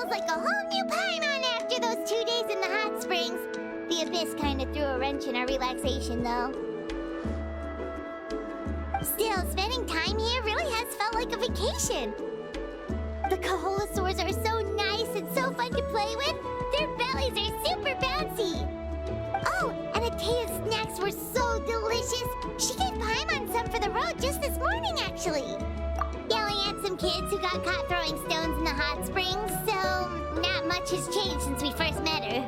feels like a whole new Paimon after those 2 days in the hot springs. The Abyss kind of threw a wrench in our relaxation, though. Still, spending time here really has felt like a vacation. The Kaholasaurs are so nice and so fun to play with. Their bellies are super bouncy. Oh, and Atea's snacks were so delicious. She gave Paimon some for the road just this morning, actually. Yelling at some kids who got caught throwing stones in the hot springs, so not much has changed since we first met her.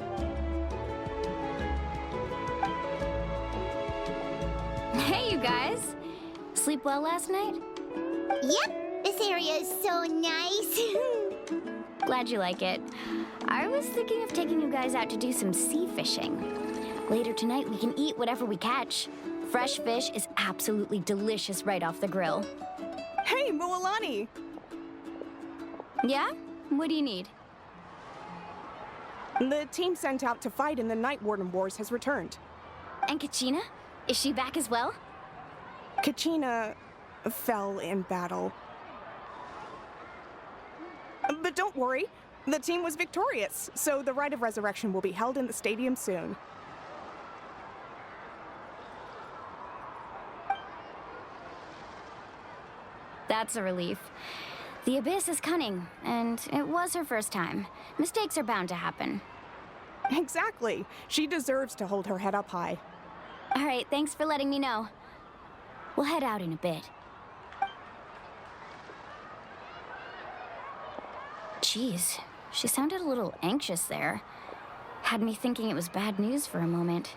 Hey, you guys. Sleep well last night? Yep, this area is so nice. Glad you like it. I was thinking of taking you guys out to do some sea fishing. Later tonight, we can eat whatever we catch. Fresh fish is absolutely delicious right off the grill. Hey, Mualani! Yeah? What do you need? The team sent out to fight in the Night Warden Wars has returned. And Kachina? Is she back as well? Kachina fell in battle. But don't worry, the team was victorious, so the Rite of Resurrection will be held in the stadium soon. That's a relief. The Abyss is cunning, and it was her first time. Mistakes are bound to happen. Exactly. She deserves to hold her head up high. All right, thanks for letting me know. We'll head out in a bit. Jeez, she sounded a little anxious there. Had me thinking it was bad news for a moment.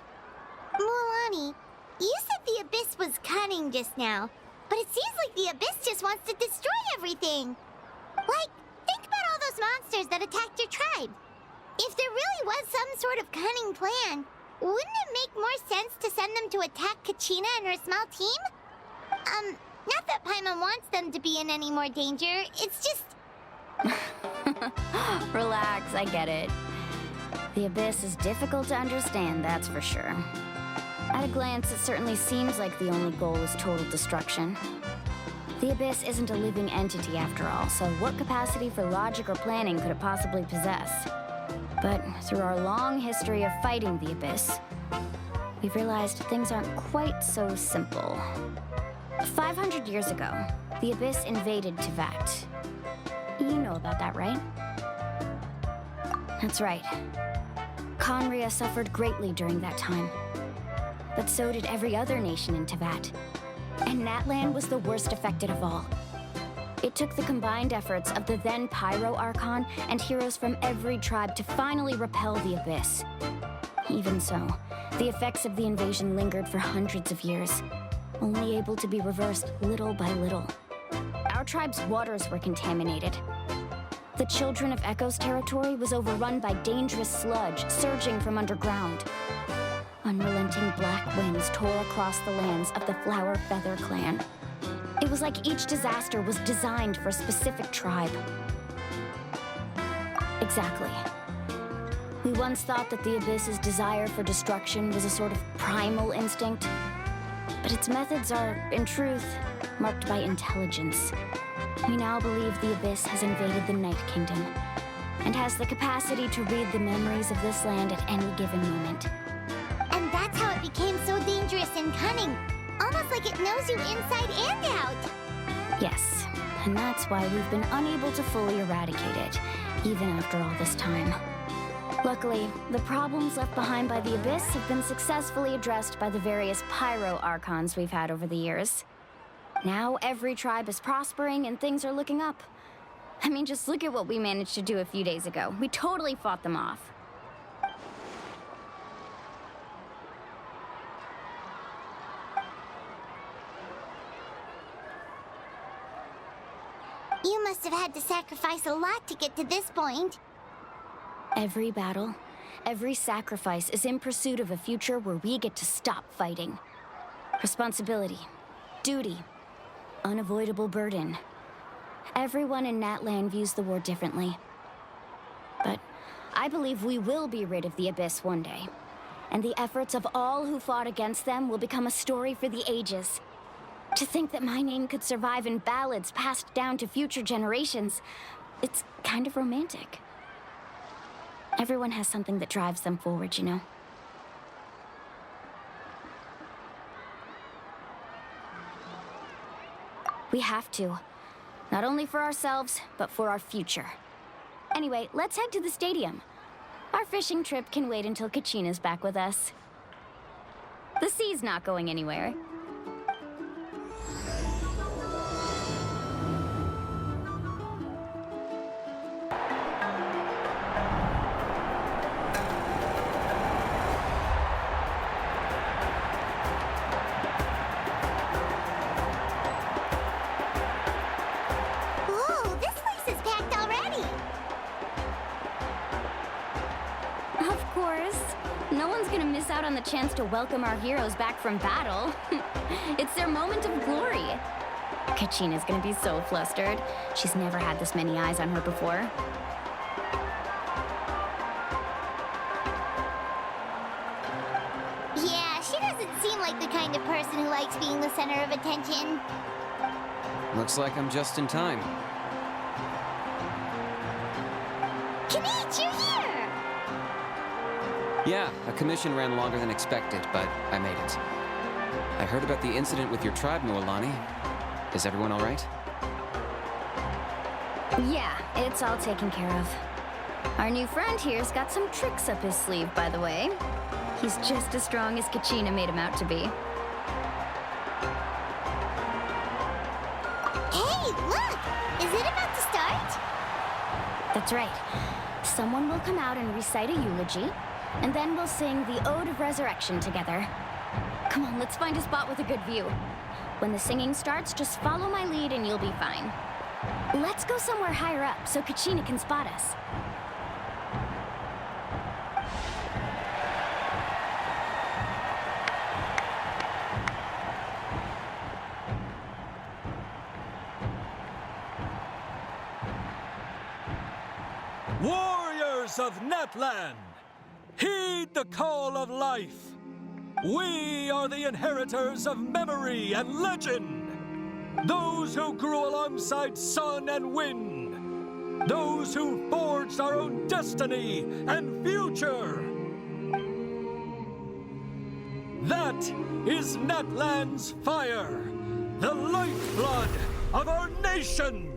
Mualani, you said the Abyss was cunning just now, but it seems like the Abyss just wants to destroy everything. Like, think about all those monsters that attacked your tribe. If there really was some sort of cunning plan, wouldn't it make more sense to send them to attack Kachina and her small team? Not that Paimon wants them to be in any more danger, it's just... Relax, I get it. The Abyss is difficult to understand, that's for sure. At a glance, it certainly seems like the only goal is total destruction. The Abyss isn't a living entity after all, so what capacity for logic or planning could it possibly possess? But through our long history of fighting the Abyss, we've realized things aren't quite so simple. 500 years ago, the Abyss invaded Teyvat. You know about that, right? That's right. Conria suffered greatly during that time. But so did every other nation in Teyvat. And Natlan was the worst affected of all. It took the combined efforts of the then Pyro Archon and heroes from every tribe to finally repel the Abyss. Even so, the effects of the invasion lingered for hundreds of years, only able to be reversed little by little. Our tribe's waters were contaminated. The Children of Echo's territory was overrun by dangerous sludge surging from underground. Unrelenting black winds tore across the lands of the Flower Feather clan. It was like each disaster was designed for a specific tribe. Exactly. We once thought that the Abyss's desire for destruction was a sort of primal instinct, but its methods are, in truth, marked by intelligence. We now believe the Abyss has invaded the Night Kingdom, and has the capacity to read the memories of this land at any given moment. And that's how it became so dangerous and cunning. Almost like it knows you inside and out. Yes, and that's why we've been unable to fully eradicate it, even after all this time. Luckily, the problems left behind by the Abyss have been successfully addressed by the various Pyro Archons we've had over the years. Now every tribe is prospering and things are looking up. I mean, just look at what we managed to do a few days ago. We totally fought them off. You must have had to sacrifice a lot to get to this point. Every battle, every sacrifice is in pursuit of a future where we get to stop fighting. Responsibility, duty, unavoidable burden. Everyone in Natlan views the war differently. But I believe we will be rid of the Abyss one day. And the efforts of all who fought against them will become a story for the ages. To think that my name could survive in ballads passed down to future generations, it's kind of romantic. Everyone has something that drives them forward, you know? We have to. Not only for ourselves, but for our future. Anyway, let's head to the stadium. Our fishing trip can wait until Kachina's back with us. The sea's not going anywhere. Ooh, this place is packed already. Of course. No one's gonna miss out on the chance to welcome our heroes back from battle. It's their moment of glory. Kachina's gonna be so flustered. She's never had this many eyes on her before. Yeah, she doesn't seem like the kind of person who likes being the center of attention. Looks like I'm just in time. Kinich, you're here! Yeah, a commission ran longer than expected, but I made it. I heard about the incident with your tribe, Noelani. Is everyone all right? Yeah, it's all taken care of. Our new friend here's got some tricks up his sleeve, by the way. He's just as strong as Kachina made him out to be. Hey, look! Is it about to start? That's right. Someone will come out and recite a eulogy, and then we'll sing the Ode of Resurrection together. Come on, let's find a spot with a good view. When the singing starts, just follow my lead and you'll be fine. Let's go somewhere higher up so Kachina can spot us. Warriors of Natlan, heed the call of life. We are the inheritors of memory and legend. Those who grew alongside sun and wind. Those who forged our own destiny and future. That is Natlan's fire, the lifeblood of our nation.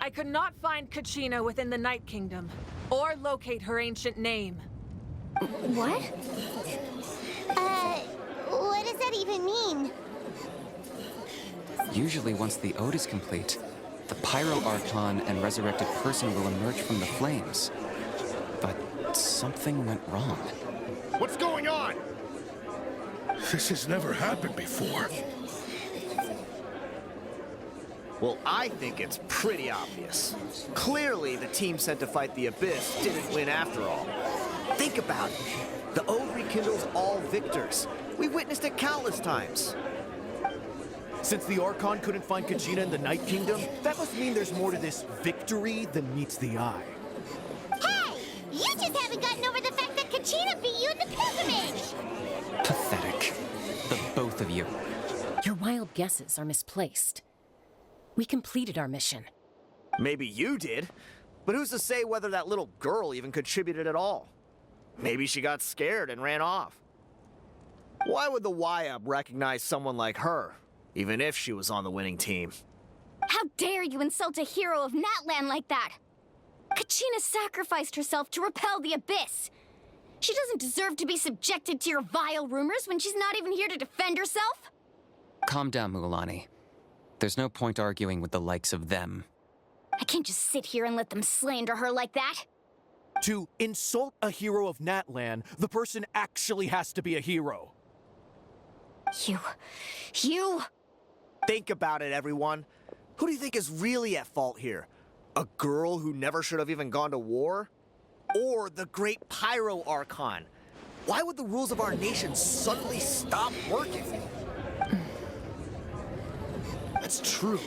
I could not find Kachina within the Night Kingdom, or locate her ancient name. What? What does that even mean? Usually once the ode is complete, the pyro archon and resurrected person will emerge from the flames. But something went wrong. What's going on? This has never happened before. Well, I think it's pretty obvious. Clearly, the team sent to fight the Abyss didn't win after all. Think about it. The Ode rekindles all victors. We witnessed it countless times. Since the Archon couldn't find Kachina in the Night Kingdom, that must mean there's more to this victory than meets the eye. Hey! You just haven't gotten over the fact that Kachina beat you in the pilgrimage! Pathetic. The both of you. Your wild guesses are misplaced. We completed our mission. Maybe you did, but who's to say whether that little girl even contributed at all? Maybe she got scared and ran off. Why would the YUB recognize someone like her, even if she was on the winning team? How dare you insult a hero of Natlan like that? Kachina sacrificed herself to repel the Abyss. She doesn't deserve to be subjected to your vile rumors when she's not even here to defend herself. Calm down, Mualani. There's no point arguing with the likes of them. I can't just sit here and let them slander her like that. To insult a hero of Natlan, the person actually has to be a hero. You... Think about it, everyone. Who do you think is really at fault here? A girl who never should have even gone to war? Or the great Pyro Archon? Why would the rules of our nation suddenly stop working? That's true.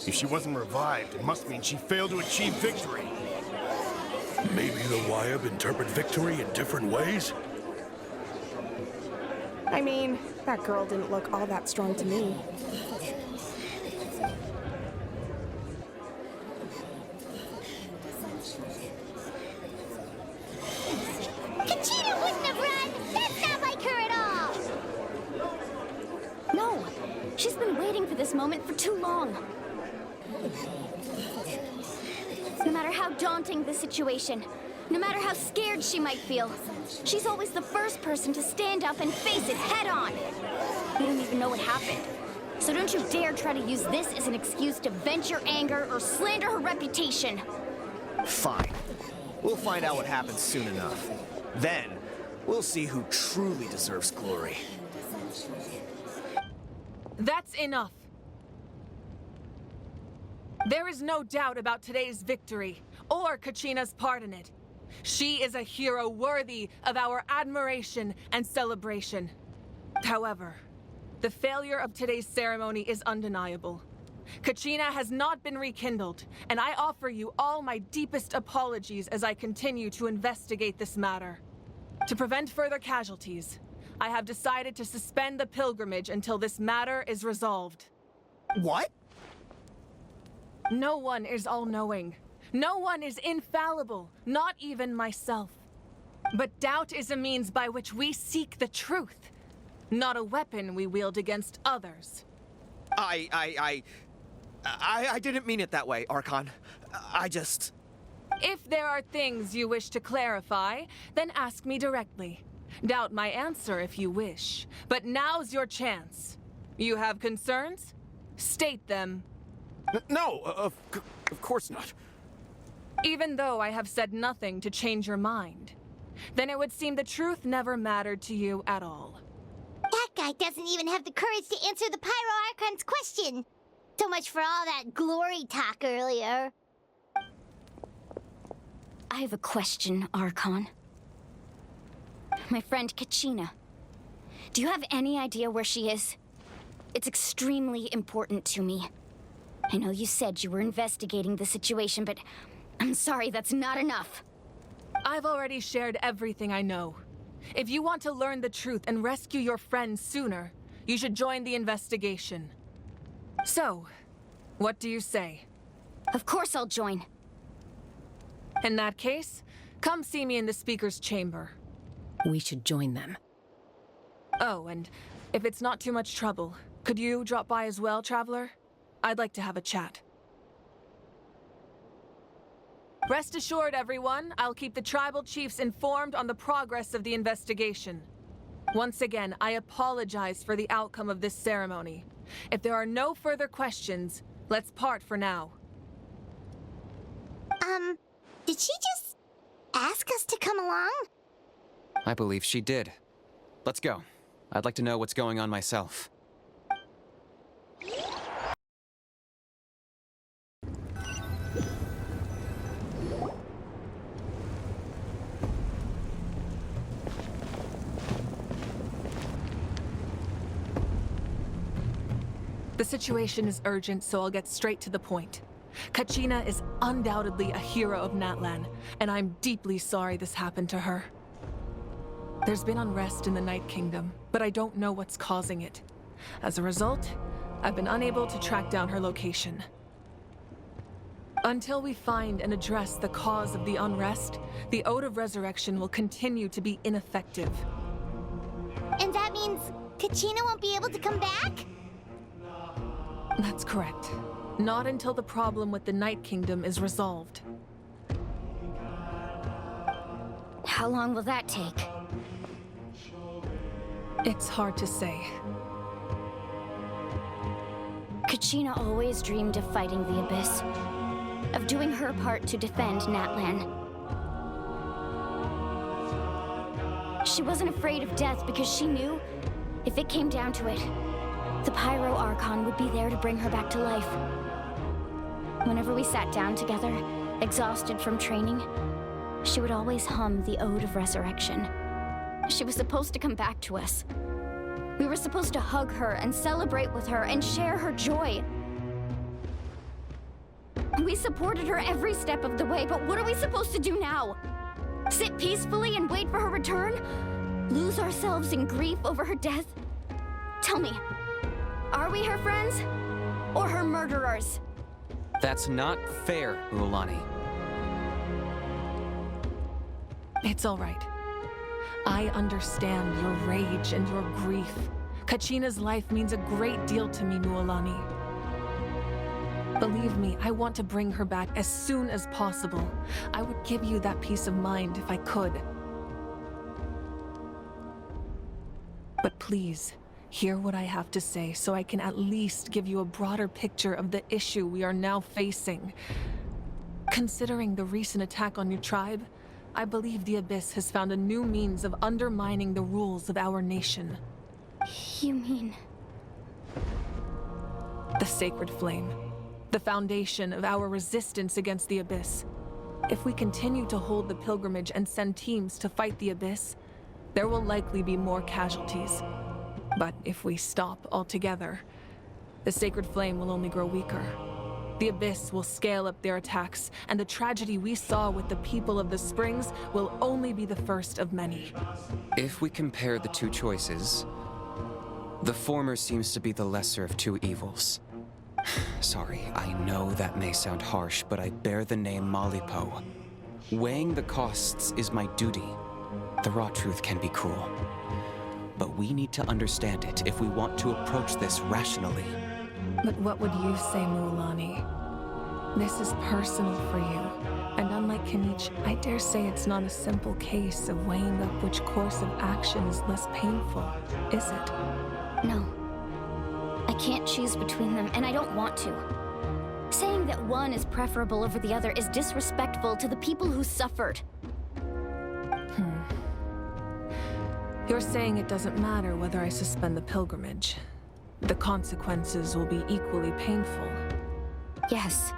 If she wasn't revived, it must mean she failed to achieve victory. Maybe the YUB interpret victory in different ways? I mean, that girl didn't look all that strong to me. Kachina wouldn't have run! That's not like her at all! No, she's been waiting for this moment for too long. No matter how daunting the situation, no matter how scared she might feel, she's always the first person to stand up and face it head on. You don't even know what happened. So don't you dare try to use this as an excuse to vent your anger or slander her reputation. Fine. We'll find out what happens soon enough. Then, we'll see who truly deserves glory. That's enough. There is no doubt about today's victory, or Kachina's part in it. She is a hero worthy of our admiration and celebration. However, the failure of today's ceremony is undeniable. Kachina has not been rekindled, and I offer you all my deepest apologies as I continue to investigate this matter. To prevent further casualties, I have decided to suspend the pilgrimage until this matter is resolved. What? No one is all-knowing. No one is infallible, not even myself. But doubt is a means by which we seek the truth, not a weapon we wield against others. I didn't mean it that way, Archon. I just... If there are things you wish to clarify, then ask me directly. Doubt my answer if you wish, but now's your chance. You have concerns? State them. No, of course not. Even though I have said nothing to change your mind, then it would seem the truth never mattered to you at all. That guy doesn't even have the courage to answer the Pyro Archon's question. So much for all that glory talk earlier. I have a question, Archon. My friend Kachina. Do you have any idea where she is? It's extremely important to me. I know you said you were investigating the situation, but I'm sorry, that's not enough. I've already shared everything I know. If you want to learn the truth and rescue your friend sooner, you should join the investigation. So, what do you say? Of course I'll join. In that case, come see me in the speaker's chamber. We should join them. Oh, and if it's not too much trouble, could you drop by as well, Traveler? I'd like to have a chat. Rest assured, everyone, I'll keep the tribal chiefs informed on the progress of the investigation. Once again, I apologize for the outcome of this ceremony. If there are no further questions, let's part for now. Did she just ask us to come along? I believe she did. Let's go. I'd like to know what's going on myself. The situation is urgent, so I'll get straight to the point. Kachina is undoubtedly a hero of Natlan, and I'm deeply sorry this happened to her. There's been unrest in the Night Kingdom, but I don't know what's causing it. As a result, I've been unable to track down her location. Until we find and address the cause of the unrest, the Ode of Resurrection will continue to be ineffective. And that means Kachina won't be able to come back? That's correct. Not until the problem with the Night Kingdom is resolved. How long will that take? It's hard to say. Kachina always dreamed of fighting the Abyss, of doing her part to defend Natlan. She wasn't afraid of death because she knew, if it came down to it, the Pyro Archon would be there to bring her back to life. Whenever we sat down together, exhausted from training, she would always hum the Ode of Resurrection. She was supposed to come back to us. We were supposed to hug her and celebrate with her and share her joy. We supported her every step of the way, but what are we supposed to do now? Sit peacefully and wait for her return? Lose ourselves in grief over her death? Tell me, are we her friends? Or her murderers? That's not fair, Mualani. It's all right. I understand your rage and your grief. Kachina's life means a great deal to me, Mualani. Believe me, I want to bring her back as soon as possible. I would give you that peace of mind if I could. But please, hear what I have to say so I can at least give you a broader picture of the issue we are now facing. Considering the recent attack on your tribe, I believe the Abyss has found a new means of undermining the rules of our nation. You mean... The Sacred Flame. The foundation of our resistance against the Abyss. If we continue to hold the pilgrimage and send teams to fight the Abyss, there will likely be more casualties. But if we stop altogether, the Sacred Flame will only grow weaker. The Abyss will scale up their attacks, and the tragedy we saw with the people of the Springs will only be the first of many. If we compare the two choices, the former seems to be the lesser of two evils. Sorry, I know that may sound harsh, but I bear the name Malipo. Weighing the costs is my duty. The raw truth can be cruel. But we need to understand it if we want to approach this rationally. But what would you say, Mualani? This is personal for you, and unlike Kinich, I dare say it's not a simple case of weighing up which course of action is less painful, is it? No. I can't choose between them, and I don't want to. Saying that one is preferable over the other is disrespectful to the people who suffered. You're saying it doesn't matter whether I suspend the pilgrimage. The consequences will be equally painful. Yes.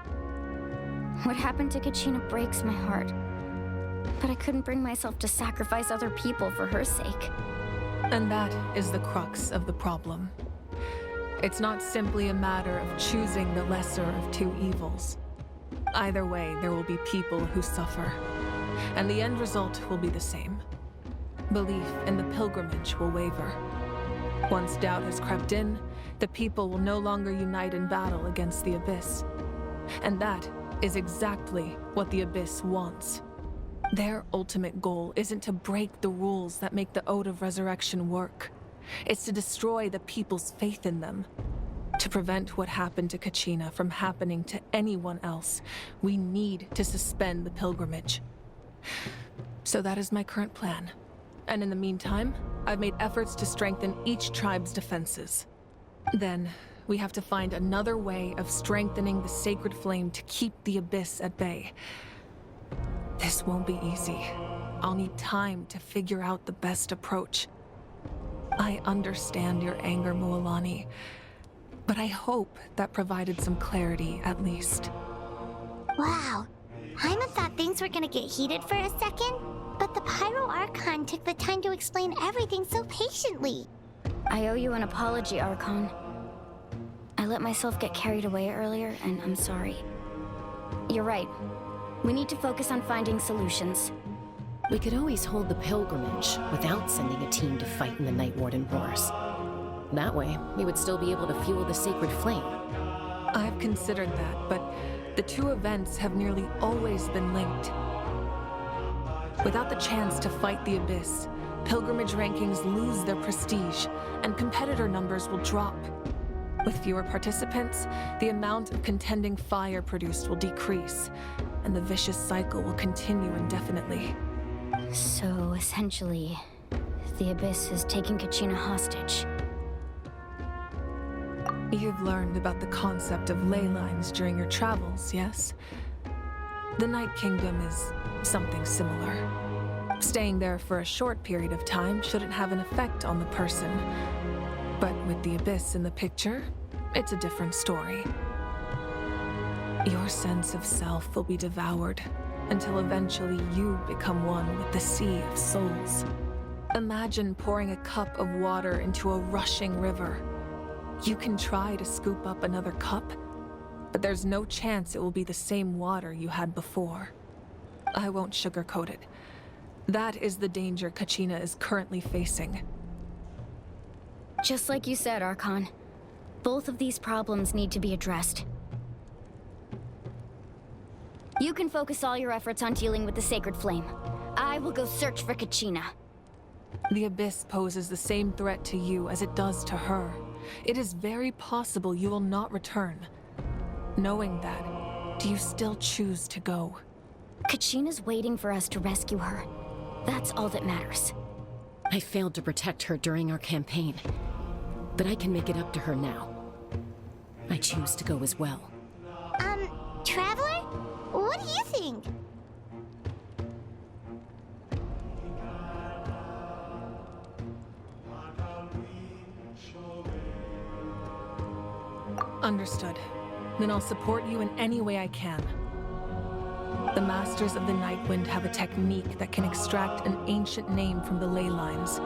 What happened to Kachina breaks my heart. But I couldn't bring myself to sacrifice other people for her sake. And that is the crux of the problem. It's not simply a matter of choosing the lesser of two evils. Either way, there will be people who suffer. And the end result will be the same. Belief in the pilgrimage will waver. Once doubt has crept in, the people will no longer unite in battle against the Abyss. And that is exactly what the Abyss wants. Their ultimate goal isn't to break the rules that make the Ode of Resurrection work. It's to destroy the people's faith in them. To prevent what happened to Kachina from happening to anyone else, we need to suspend the pilgrimage. So that is my current plan. And in the meantime, I've made efforts to strengthen each tribe's defenses. Then, we have to find another way of strengthening the Sacred Flame to keep the Abyss at bay. This won't be easy. I'll need time to figure out the best approach. I understand your anger, Mualani, but I hope that provided some clarity, at least. Wow. Paimon thought things were gonna get heated for a second, but the Pyro Archon took the time to explain everything so patiently. I owe you an apology, Archon. I let myself get carried away earlier, and I'm sorry. You're right. We need to focus on finding solutions. We could always hold the pilgrimage without sending a team to fight in the Night Warden Wars. That way, we would still be able to fuel the sacred flame. I've considered that, but the two events have nearly always been linked. Without the chance to fight the Abyss, pilgrimage rankings lose their prestige, and competitor numbers will drop. With fewer participants, the amount of contending fire produced will decrease, and the vicious cycle will continue indefinitely. So, essentially, the Abyss is taking Kachina hostage. You've learned about the concept of ley lines during your travels, yes? The Night Kingdom is something similar. Staying there for a short period of time shouldn't have an effect on the person. But with the Abyss in the picture, it's a different story. Your sense of self will be devoured until eventually you become one with the Sea of Souls. Imagine pouring a cup of water into a rushing river. You can try to scoop up another cup, but there's no chance it will be the same water you had before. I won't sugarcoat it. That is the danger Kachina is currently facing. Just like you said, Archon. Both of these problems need to be addressed. You can focus all your efforts on dealing with the Sacred Flame. I will go search for Kachina. The Abyss poses the same threat to you as it does to her. It is very possible you will not return. Knowing that, do you still choose to go? Kachina's waiting for us to rescue her. That's all that matters. I failed to protect her during our campaign, but I can make it up to her now. I choose to go as well. Traveler? What do you think? Understood. Then I'll support you in any way I can. The Masters of the Nightwind have a technique that can extract an ancient name from the ley lines.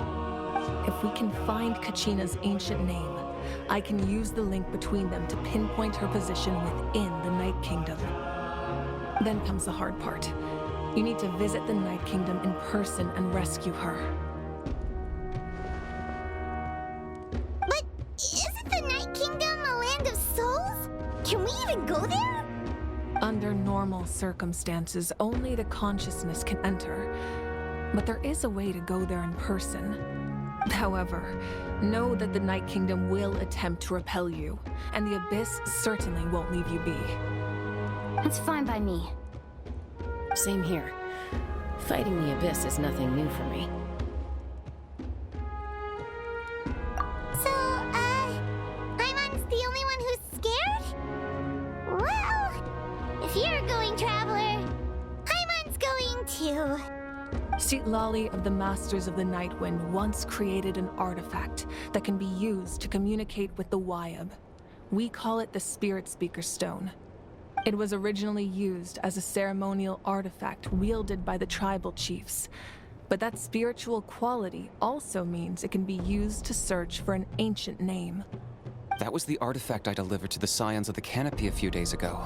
If we can find Kachina's ancient name, I can use the link between them to pinpoint her position within the Night Kingdom. Then comes the hard part. You need to visit the Night Kingdom in person and rescue her. But isn't the Night Kingdom a land of souls? Can we even go there? Under normal circumstances, only the consciousness can enter. But there is a way to go there in person. However, know that the Night Kingdom will attempt to repel you, and the Abyss certainly won't leave you be. That's fine by me. Same here. Fighting the Abyss is nothing new for me. So, Paimon's the only one who's scared? Well, if you're going, Traveler, Paimon's going too. Citlali of the Masters of the Nightwind once created an artifact that can be used to communicate with the Wyab. We call it the Spirit Speaker Stone. It was originally used as a ceremonial artifact wielded by the tribal chiefs. But that spiritual quality also means it can be used to search for an ancient name. That was the artifact I delivered to the Scions of the Canopy a few days ago.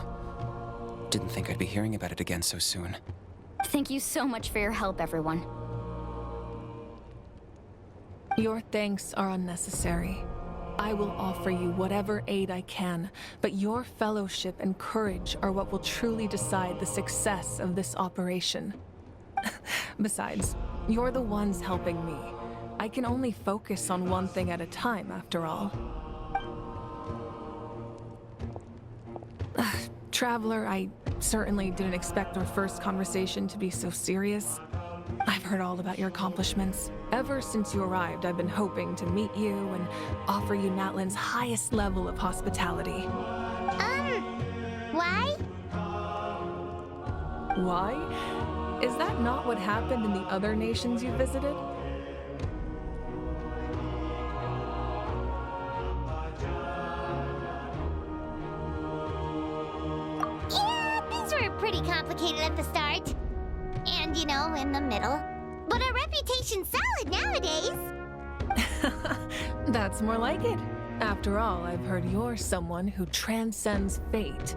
Didn't think I'd be hearing about it again so soon. Thank you so much for your help, everyone. Your thanks are unnecessary. I will offer you whatever aid I can, but your fellowship and courage are what will truly decide the success of this operation. Besides, you're the ones helping me. I can only focus on one thing at a time, after all. Traveler, I certainly didn't expect our first conversation to be so serious. I've heard all about your accomplishments. Ever since you arrived, I've been hoping to meet you and offer you Natlan's highest level of hospitality. Why? Why? Is that not what happened in the other nations you visited? Yeah, things were pretty complicated at the start. And, you know, in the middle. But our reputation's solid nowadays. That's more like it. After all, I've heard you're someone who transcends fate.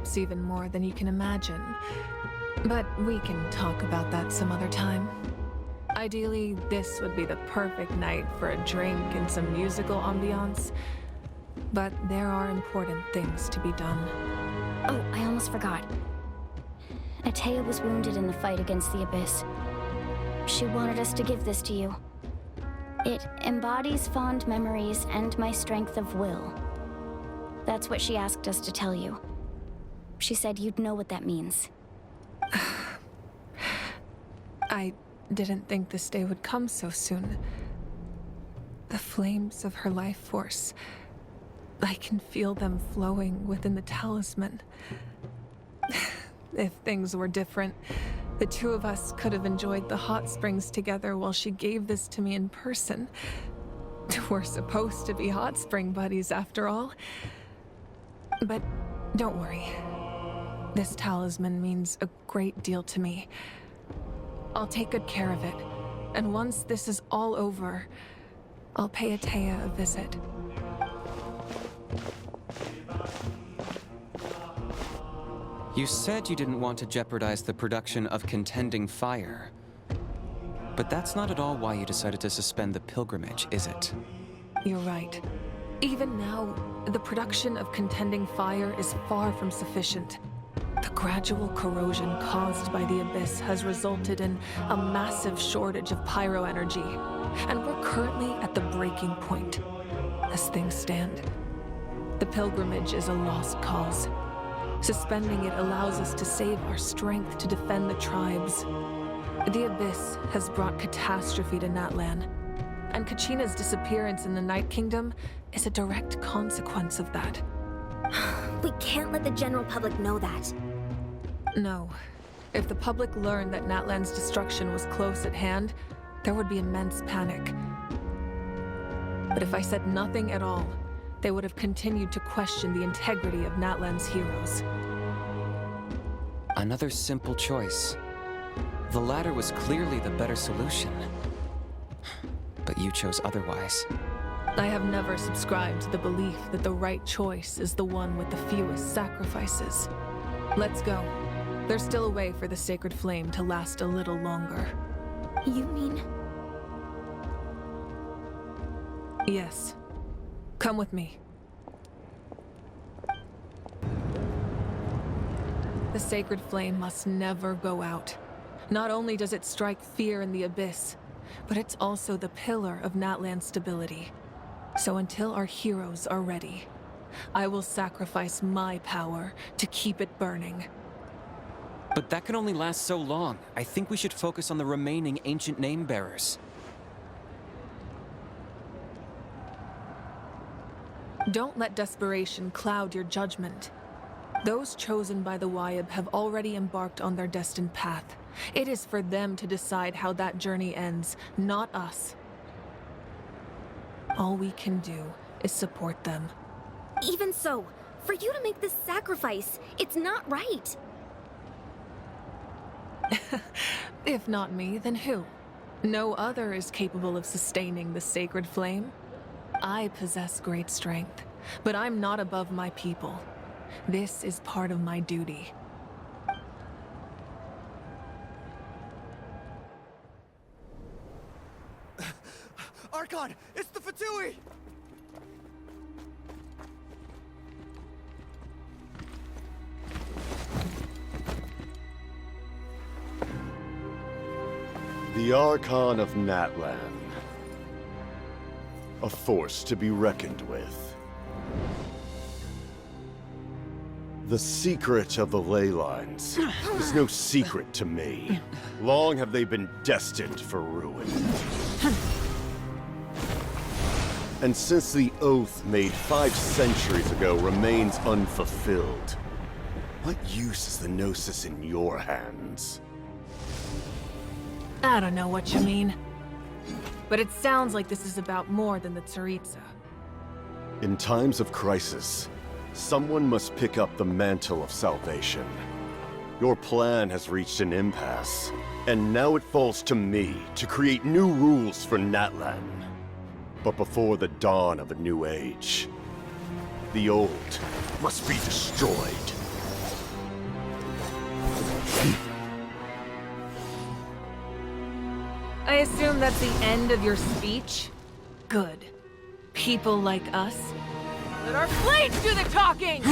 Perhaps even more than you can imagine. But we can talk about that some other time. Ideally, this would be the perfect night for a drink and some musical ambiance. But there are important things to be done. Oh, I almost forgot. Atea was wounded in the fight against the Abyss. She wanted us to give this to you. It embodies fond memories and my strength of will. That's what she asked us to tell you. She said you'd know what that means. I didn't think this day would come so soon. The flames of her life force. I can feel them flowing within the talisman. If things were different, the two of us could have enjoyed the hot springs together while she gave this to me in person. We're supposed to be hot spring buddies after all. But don't worry. This talisman means a great deal to me. I'll take good care of it. And once this is all over, I'll pay Atea a visit. You said you didn't want to jeopardize the production of Contending Fire. But that's not at all why you decided to suspend the pilgrimage, is it? You're right. Even now, the production of Contending Fire is far from sufficient. The gradual corrosion caused by the Abyss has resulted in a massive shortage of pyro energy, and we're currently at the breaking point. As things stand, the pilgrimage is a lost cause. Suspending it allows us to save our strength to defend the tribes. The Abyss has brought catastrophe to Natlan, and Kachina's disappearance in the Night Kingdom is a direct consequence of that. We can't let the general public know that. No. If the public learned that Natlan's destruction was close at hand, there would be immense panic. But if I said nothing at all, they would have continued to question the integrity of Natlan's heroes. Another simple choice. The latter was clearly the better solution. But you chose otherwise. I have never subscribed to the belief that the right choice is the one with the fewest sacrifices. Let's go. There's still a way for the sacred flame to last a little longer. You mean? Yes. Come with me. The sacred flame must never go out. Not only does it strike fear in the Abyss, but it's also the pillar of Natlan's stability. So until our heroes are ready, I will sacrifice my power to keep it burning. But that can only last so long. I think we should focus on the remaining ancient name-bearers. Don't let desperation cloud your judgment. Those chosen by the Wayab have already embarked on their destined path. It is for them to decide how that journey ends, not us. All we can do is support them. Even so, for you to make this sacrifice, it's not right. If not me, then who? No other is capable of sustaining the sacred flame. I possess great strength, but I'm not above my people. This is part of my duty. Archon! It's the Fatui! The Archon of Natlan. A force to be reckoned with. The secret of the ley lines is no secret to me. Long have they been destined for ruin. And since the oath made 5 centuries ago remains unfulfilled, what use is the Gnosis in your hands? I don't know what you mean. But it sounds like this is about more than the Tsaritsa. In times of crisis, someone must pick up the mantle of salvation. Your plan has reached an impasse, and now it falls to me to create new rules for Natlan. But before the dawn of a new age, the old must be destroyed. I assume that's the end of your speech? Good. People like us. Let our blades do the talking!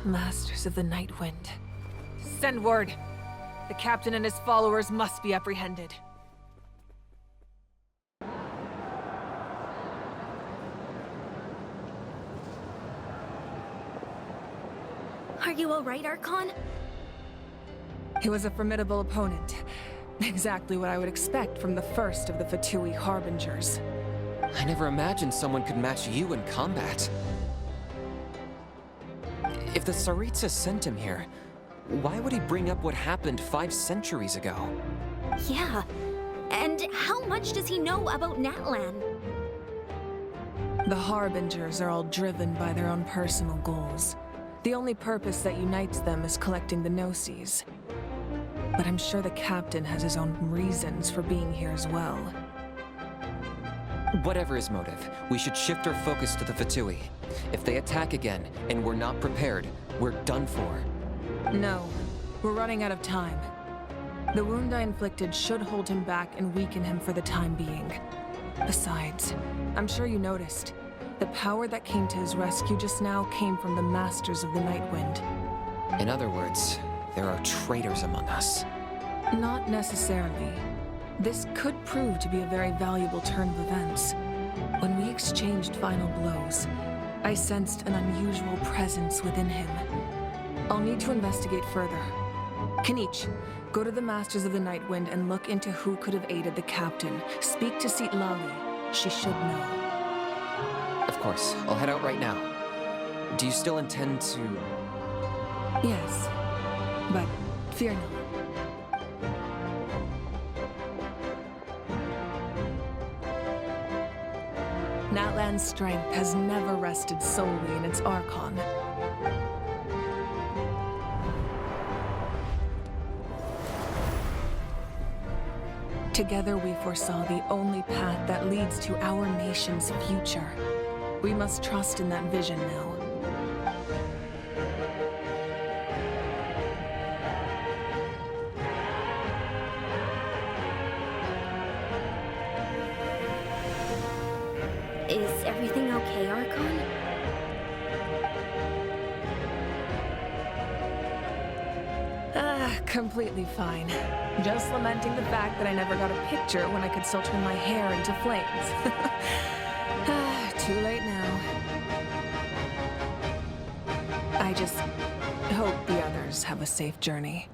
Masters of the Night Wind. Send word. The captain and his followers must be apprehended. Are you all right, Archon? He was a formidable opponent. Exactly what I would expect from the first of the Fatui Harbingers. I never imagined someone could match you in combat. If the Tsaritsa sent him here, why would he bring up what happened 5 centuries ago? Yeah. And how much does he know about Natlan? The Harbingers are all driven by their own personal goals. The only purpose that unites them is collecting the Gnosis. But I'm sure the captain has his own reasons for being here as well. Whatever his motive, we should shift our focus to the Fatui. If they attack again, and we're not prepared, we're done for. No, we're running out of time. The wound I inflicted should hold him back and weaken him for the time being. Besides, I'm sure you noticed, the power that came to his rescue just now came from the Masters of the Night Wind. In other words, there are traitors among us. Not necessarily. This could prove to be a very valuable turn of events. When we exchanged final blows, I sensed an unusual presence within him. I'll need to investigate further. Kenichi, go to the Masters of the Night Wind and look into who could have aided the captain. Speak to Lali. She should know. Of course, I'll head out right now. Do you still intend to... Yes, but fear not. Natlan's strength has never rested solely in its archon. Together we foresaw the only path that leads to our nation's future. We must trust in that vision now. Is everything okay, Archon? Completely fine. Just lamenting the fact that I never got a picture when I could still turn my hair into flames. Too late now. I just hope the others have a safe journey.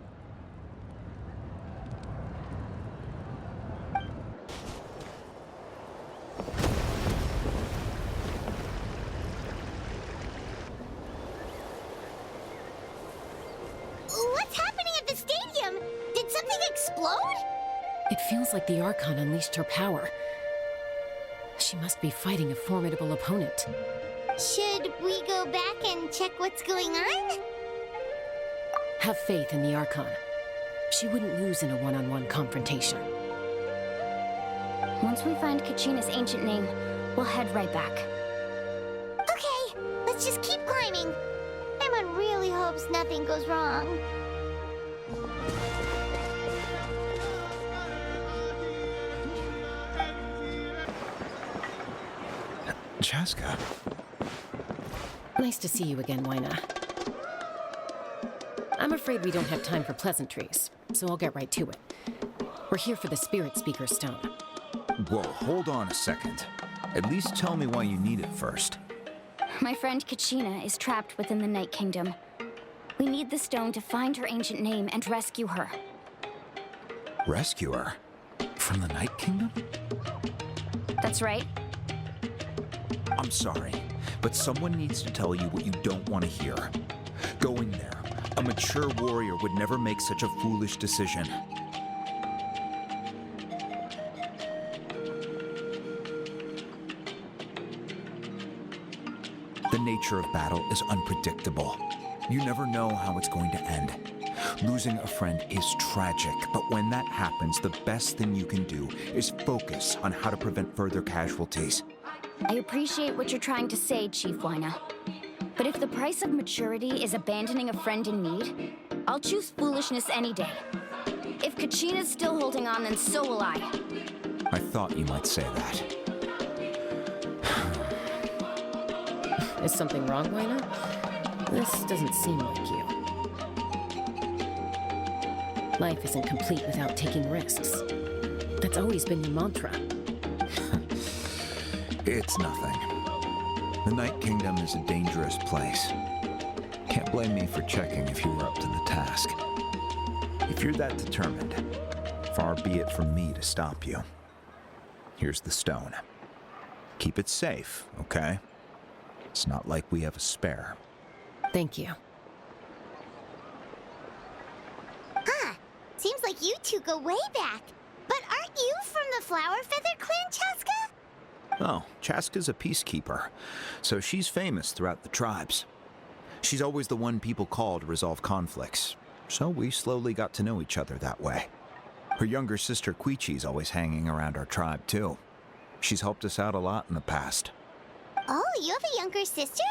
What's happening at the stadium? Did something explode? It feels like the Archon unleashed her power. She must be fighting a formidable opponent. Should we go back and check what's going on? Have faith in the Archon. She wouldn't lose in a one-on-one confrontation. Once we find Kachina's ancient name, we'll head right back. Okay, let's just keep climbing. Everyone really hopes nothing goes wrong. Chaska. Nice to see you again, Wyna. I'm afraid we don't have time for pleasantries, so I'll get right to it. We're here for the Spirit Speaker Stone. Whoa, hold on a second. At least tell me why you need it first. My friend Kachina is trapped within the Night Kingdom. We need the stone to find her ancient name and rescue her. Rescue her? From the Night Kingdom? That's right. I'm sorry, but someone needs to tell you what you don't want to hear. Going there. A mature warrior would never make such a foolish decision. The nature of battle is unpredictable. You never know how it's going to end. Losing a friend is tragic, but when that happens, the best thing you can do is focus on how to prevent further casualties. I appreciate what you're trying to say, Chief Wyna. But if the price of maturity is abandoning a friend in need, I'll choose foolishness any day. If Kachina's still holding on, then so will I. I thought you might say that. Is something wrong, Wyna? This doesn't seem like you. Life isn't complete without taking risks. That's always been your mantra. It's nothing. The Night Kingdom is a dangerous place. Can't blame me for checking if you were up to the task. If you're that determined, far be it from me to stop you. Here's the stone. Keep it safe, okay? It's not like we have a spare. Thank you. Huh. Seems like you two go way back. But aren't you from the Flower Feather Clan, Chaska? Oh, Chaska's a peacekeeper, so she's famous throughout the tribes. She's always the one people call to resolve conflicts, so we slowly got to know each other that way. Her younger sister Quichi's always hanging around our tribe, too. She's helped us out a lot in the past. Oh, you have a younger sister?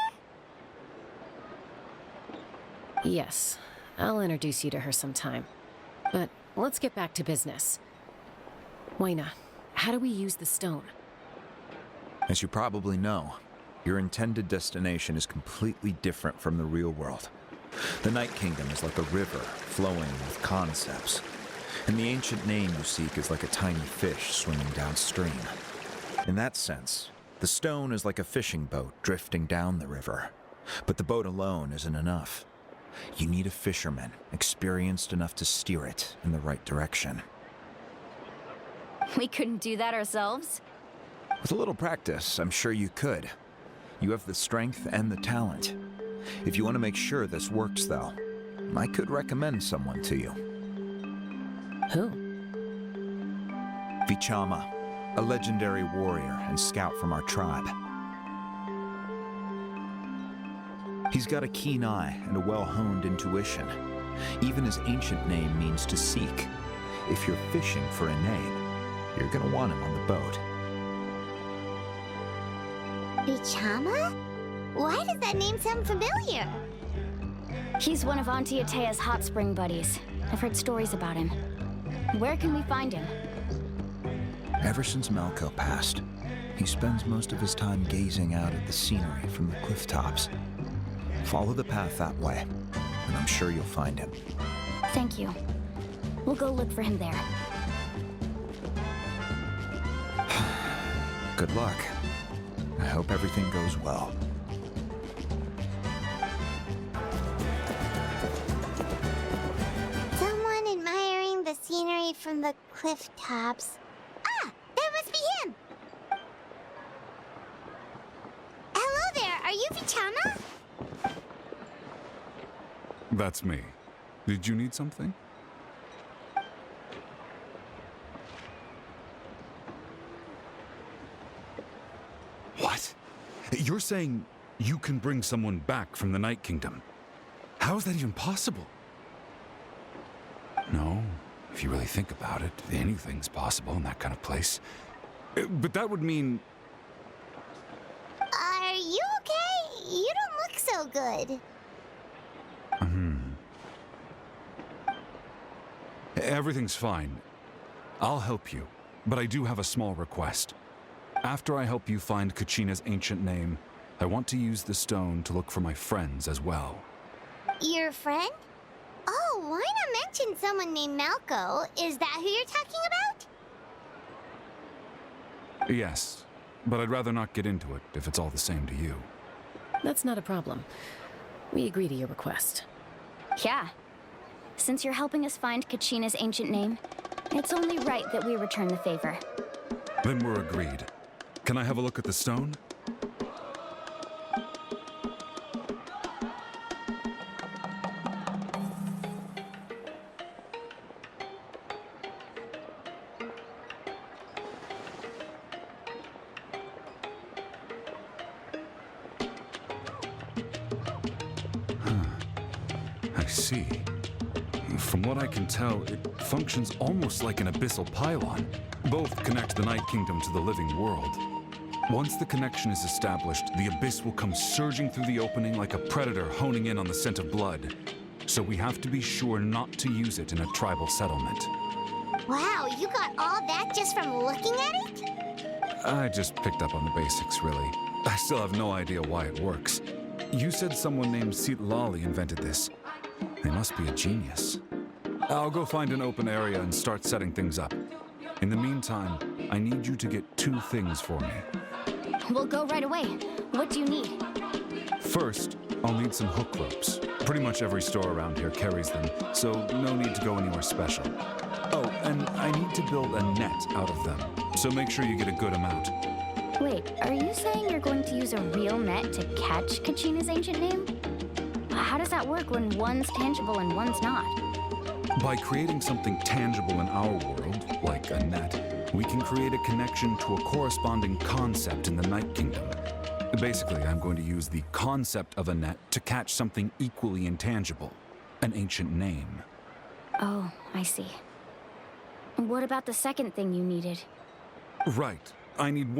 Yes, I'll introduce you to her sometime. But let's get back to business. Wyna, how do we use the stone? As you probably know, your intended destination is completely different from the real world. The Night Kingdom is like a river flowing with concepts, and the ancient name you seek is like a tiny fish swimming downstream. In that sense, the stone is like a fishing boat drifting down the river, but the boat alone isn't enough. You need a fisherman experienced enough to steer it in the right direction. We couldn't do that ourselves? With a little practice, I'm sure you could. You have the strength and the talent. If you want to make sure this works, though, I could recommend someone to you. Who? Vichama, a legendary warrior and scout from our tribe. He's got a keen eye and a well-honed intuition. Even his ancient name means to seek. If you're fishing for a name, you're gonna want him on the boat. Vichama? Why does that name sound familiar? He's one of Auntie Atea's hot spring buddies. I've heard stories about him. Where can we find him? Ever since Malco passed, he spends most of his time gazing out at the scenery from the cliff tops. Follow the path that way, and I'm sure you'll find him. Thank you. We'll go look for him there. Good luck. I hope everything goes well. Someone admiring the scenery from the cliff tops. Ah, that must be him! Hello there, are you Vichama? That's me. Did you need something? What? You're saying you can bring someone back from the Night Kingdom? How is that even possible? No, if you really think about it, anything's possible in that kind of place. But that would mean... Are you okay? You don't look so good. Everything's fine. I'll help you, but I do have a small request. After I help you find Kachina's ancient name, I want to use the stone to look for my friends as well. Your friend? Oh, why not mention someone named Malco? Is that who you're talking about? Yes, but I'd rather not get into it if it's all the same to you. That's not a problem. We agree to your request. Yeah. Since you're helping us find Kachina's ancient name, it's only right that we return the favor. Then we're agreed. Can I have a look at the stone? I see. From what I can tell, it functions almost like an abyssal pylon. Both connect the Night Kingdom to the living world. Once the connection is established, the abyss will come surging through the opening like a predator honing in on the scent of blood. So we have to be sure not to use it in a tribal settlement. Wow, you got all that just from looking at it? I just picked up on the basics, really. I still have no idea why it works. You said someone named Lali invented this. They must be a genius. I'll go find an open area and start setting things up. In the meantime, I need you to get 2 things for me. We'll go right away. What do you need? First, I'll need some hook ropes. Pretty much every store around here carries them, so no need to go anywhere special. Oh, and I need to build a net out of them, so make sure you get a good amount. Wait, are you saying you're going to use a real net to catch Kachina's ancient name? How does that work when one's tangible and one's not? By creating something tangible in our world, like a net, we can create a connection to a corresponding concept in the Night Kingdom. Basically, I'm going to use the concept of a net to catch something equally intangible, an ancient name. Oh, I see. What about the second thing you needed? Right. I need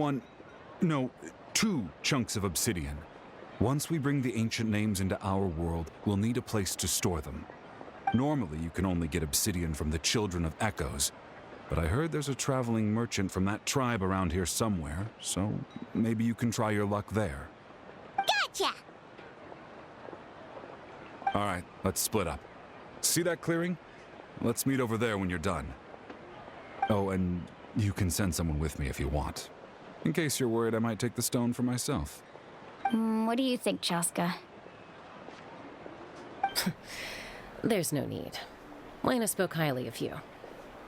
2 chunks of obsidian. Once we bring the ancient names into our world, we'll need a place to store them. Normally, you can only get obsidian from the Children of Echoes, but I heard there's a traveling merchant from that tribe around here somewhere, so maybe you can try your luck there. Gotcha! All right, let's split up. See that clearing? Let's meet over there when you're done. Oh, and you can send someone with me if you want. In case you're worried I might take the stone for myself. What do you think, Chaska? There's no need. Lena spoke highly of you.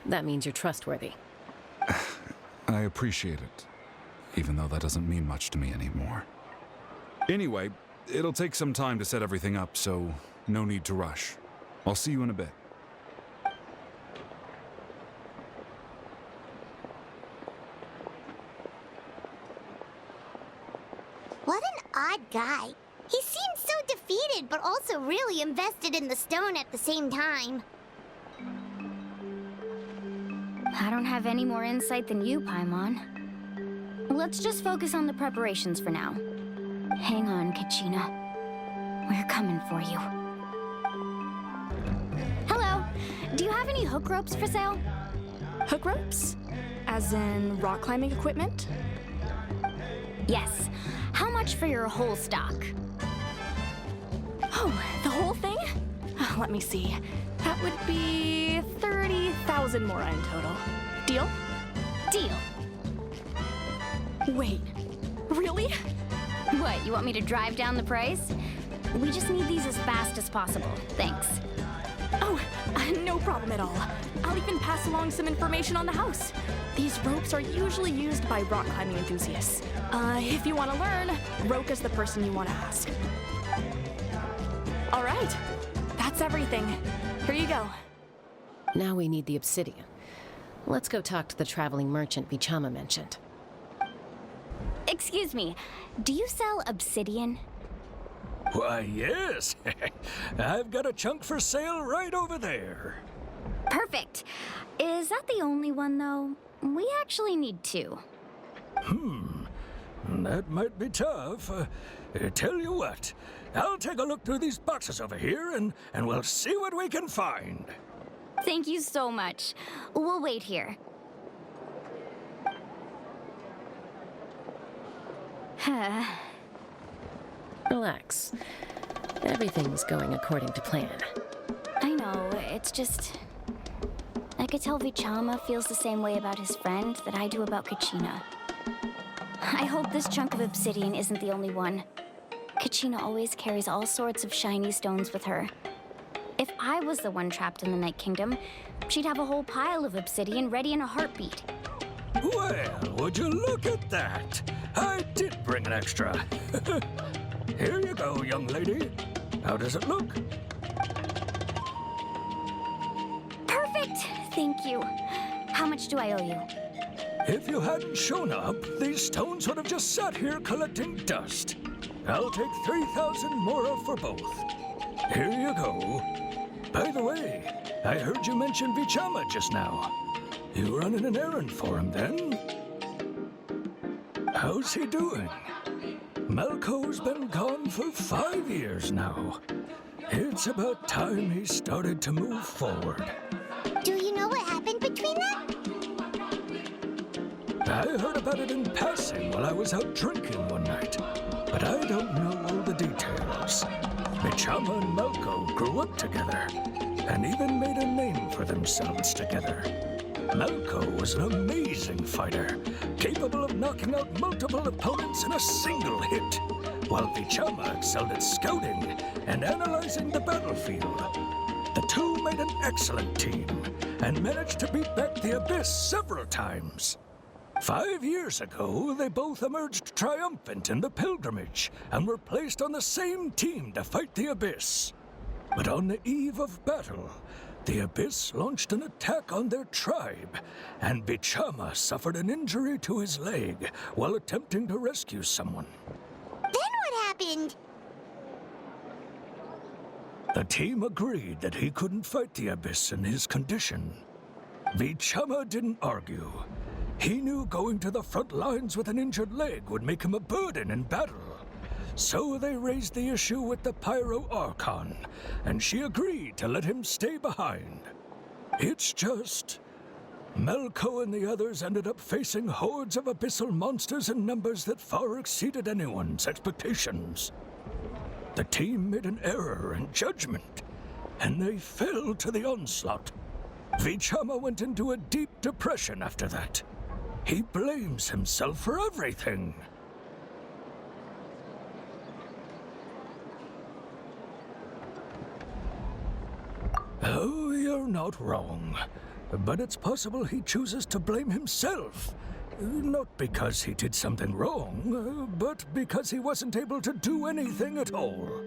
That means you're trustworthy. I appreciate it, even though that doesn't mean much to me anymore. Anyway, it'll take some time to set everything up, so no need to rush. I'll see you in a bit. What an odd guy. He seems so defeated, but also really invested in the stone at the same time. I don't have any more insight than you, Paimon. Let's just focus on the preparations for now. Hang on, Kachina. We're coming for you. Hello. Do you have any hook ropes for sale? Hook ropes? As in rock climbing equipment? Yes. How much for your whole stock? Oh, the whole thing? Let me see. That would be 30,000 mora in total. Deal? Deal. Wait, really? What, you want me to drive down the price? We just need these as fast as possible. Thanks. Oh, no problem at all. I'll even pass along some information on the house. These ropes are usually used by rock climbing enthusiasts. If you want to learn, Roka's the person you want to ask. All right, that's everything. Here you go. Now we need the obsidian. Let's go talk to the traveling merchant Bichama mentioned. Excuse me, do you sell obsidian? Why, yes. I've got a chunk for sale right over there. Perfect. Is that the only one, though? We actually need two. That might be tough. Tell you what, I'll take a look through these boxes over here, and we'll see what we can find. Thank you so much. We'll wait here. Relax. Everything's going according to plan. I know, it's just... I could tell Vichama feels the same way about his friend that I do about Kachina. I hope this chunk of obsidian isn't the only one. Kachina always carries all sorts of shiny stones with her. If I was the one trapped in the Night Kingdom, she'd have a whole pile of obsidian ready in a heartbeat. Well, would you look at that? I did bring an extra. Here you go, young lady. How does it look? Perfect! Thank you. How much do I owe you? If you hadn't shown up, these stones would have just sat here collecting dust. I'll take 3,000 mora for both. Here you go. By the way, I heard you mention Vichama just now. You running an errand for him, then? How's he doing? Malco's been gone for 5 years now. It's about time he started to move forward. Do you know what happened between them? I heard about it in passing while I was out drinking one night, but I don't know all the details. Vichama and Malco grew up together, and even made a name for themselves together. Malco was an amazing fighter, capable of knocking out multiple opponents in a single hit, while Vichama excelled at scouting and analyzing the battlefield. The two made an excellent team, and managed to beat back the Abyss several times. 5 years ago, they both emerged triumphant in the pilgrimage, and were placed on the same team to fight the Abyss. But on the eve of battle, the Abyss launched an attack on their tribe, and Vichama suffered an injury to his leg while attempting to rescue someone. Then what happened? The team agreed that he couldn't fight the Abyss in his condition. Vichama didn't argue. He knew going to the front lines with an injured leg would make him a burden in battle. So they raised the issue with the Pyro Archon, and she agreed to let him stay behind. It's just... Malco and the others ended up facing hordes of abyssal monsters in numbers that far exceeded anyone's expectations. The team made an error in judgment, and they fell to the onslaught. Vichama went into a deep depression after that. He blames himself for everything. Oh, you're not wrong. But it's possible he chooses to blame himself. Not because he did something wrong, but because he wasn't able to do anything at all.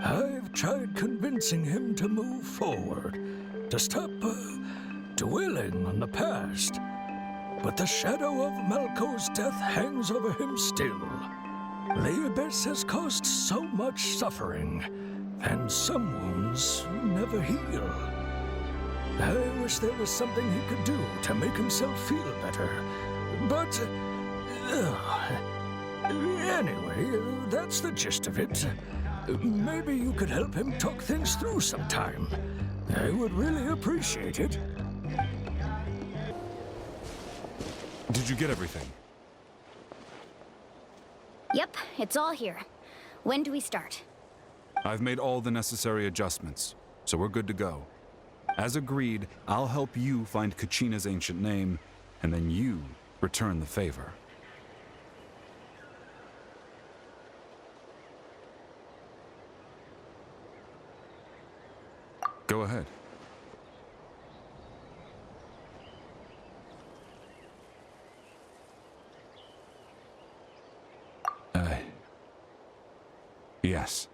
I've tried convincing him to move forward, to stop dwelling on the past. But the shadow of Malco's death hangs over him still. The Abyss has caused so much suffering, and some wounds never heal. I wish there was something he could do to make himself feel better. But... anyway, that's the gist of it. Maybe you could help him talk things through sometime. I would really appreciate it. Did you get everything? Yep, it's all here. When do we start? I've made all the necessary adjustments, so we're good to go. As agreed, I'll help you find Kachina's ancient name, and then you return the favor. Go ahead. Yes.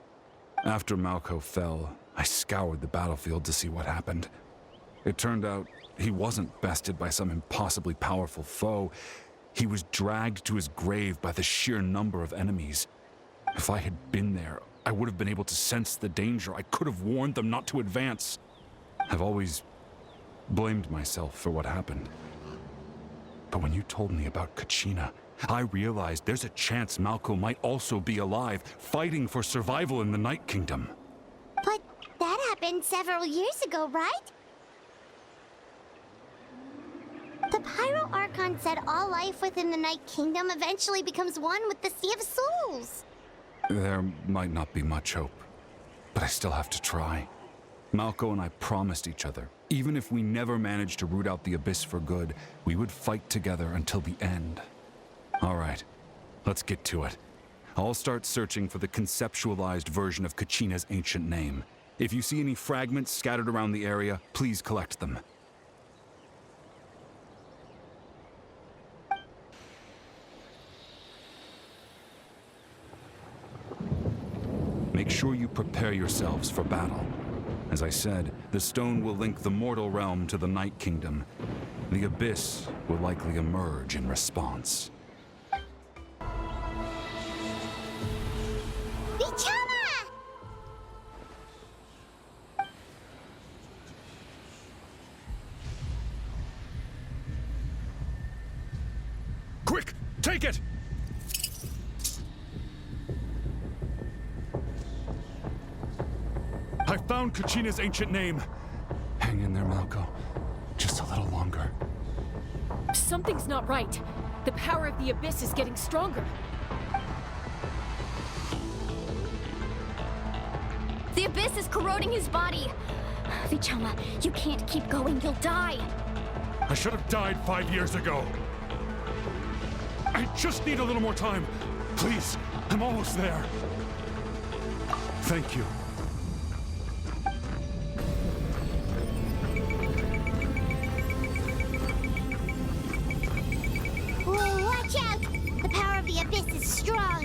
After Malco fell, I scoured the battlefield to see what happened. It turned out he wasn't bested by some impossibly powerful foe. He was dragged to his grave by the sheer number of enemies. If I had been there, I would have been able to sense the danger. I could have warned them not to advance. I've always blamed myself for what happened. But when you told me about Kachina, I realized there's a chance Malco might also be alive, fighting for survival in the Night Kingdom. But that happened several years ago, right? The Pyro Archon said all life within the Night Kingdom eventually becomes one with the Sea of Souls. There might not be much hope, but I still have to try. Malco and I promised each other, even if we never managed to root out the Abyss for good, we would fight together until the end. All right, let's get to it. I'll start searching for the conceptualized version of Kachina's ancient name. If you see any fragments scattered around the area, please collect them. Make sure you prepare yourselves for battle. As I said, the stone will link the mortal realm to the Night Kingdom. The Abyss will likely emerge in response. Vichama! Quick, take it! I found Kachina's ancient name. Hang in there, Malco. Just a little longer. Something's not right. The power of the Abyss is getting stronger. The Abyss is corroding his body. Vichama, you can't keep going. You'll die. I should have died 5 years ago. I just need a little more time. Please, I'm almost there. Thank you. Whoa, watch out! The power of the Abyss is strong.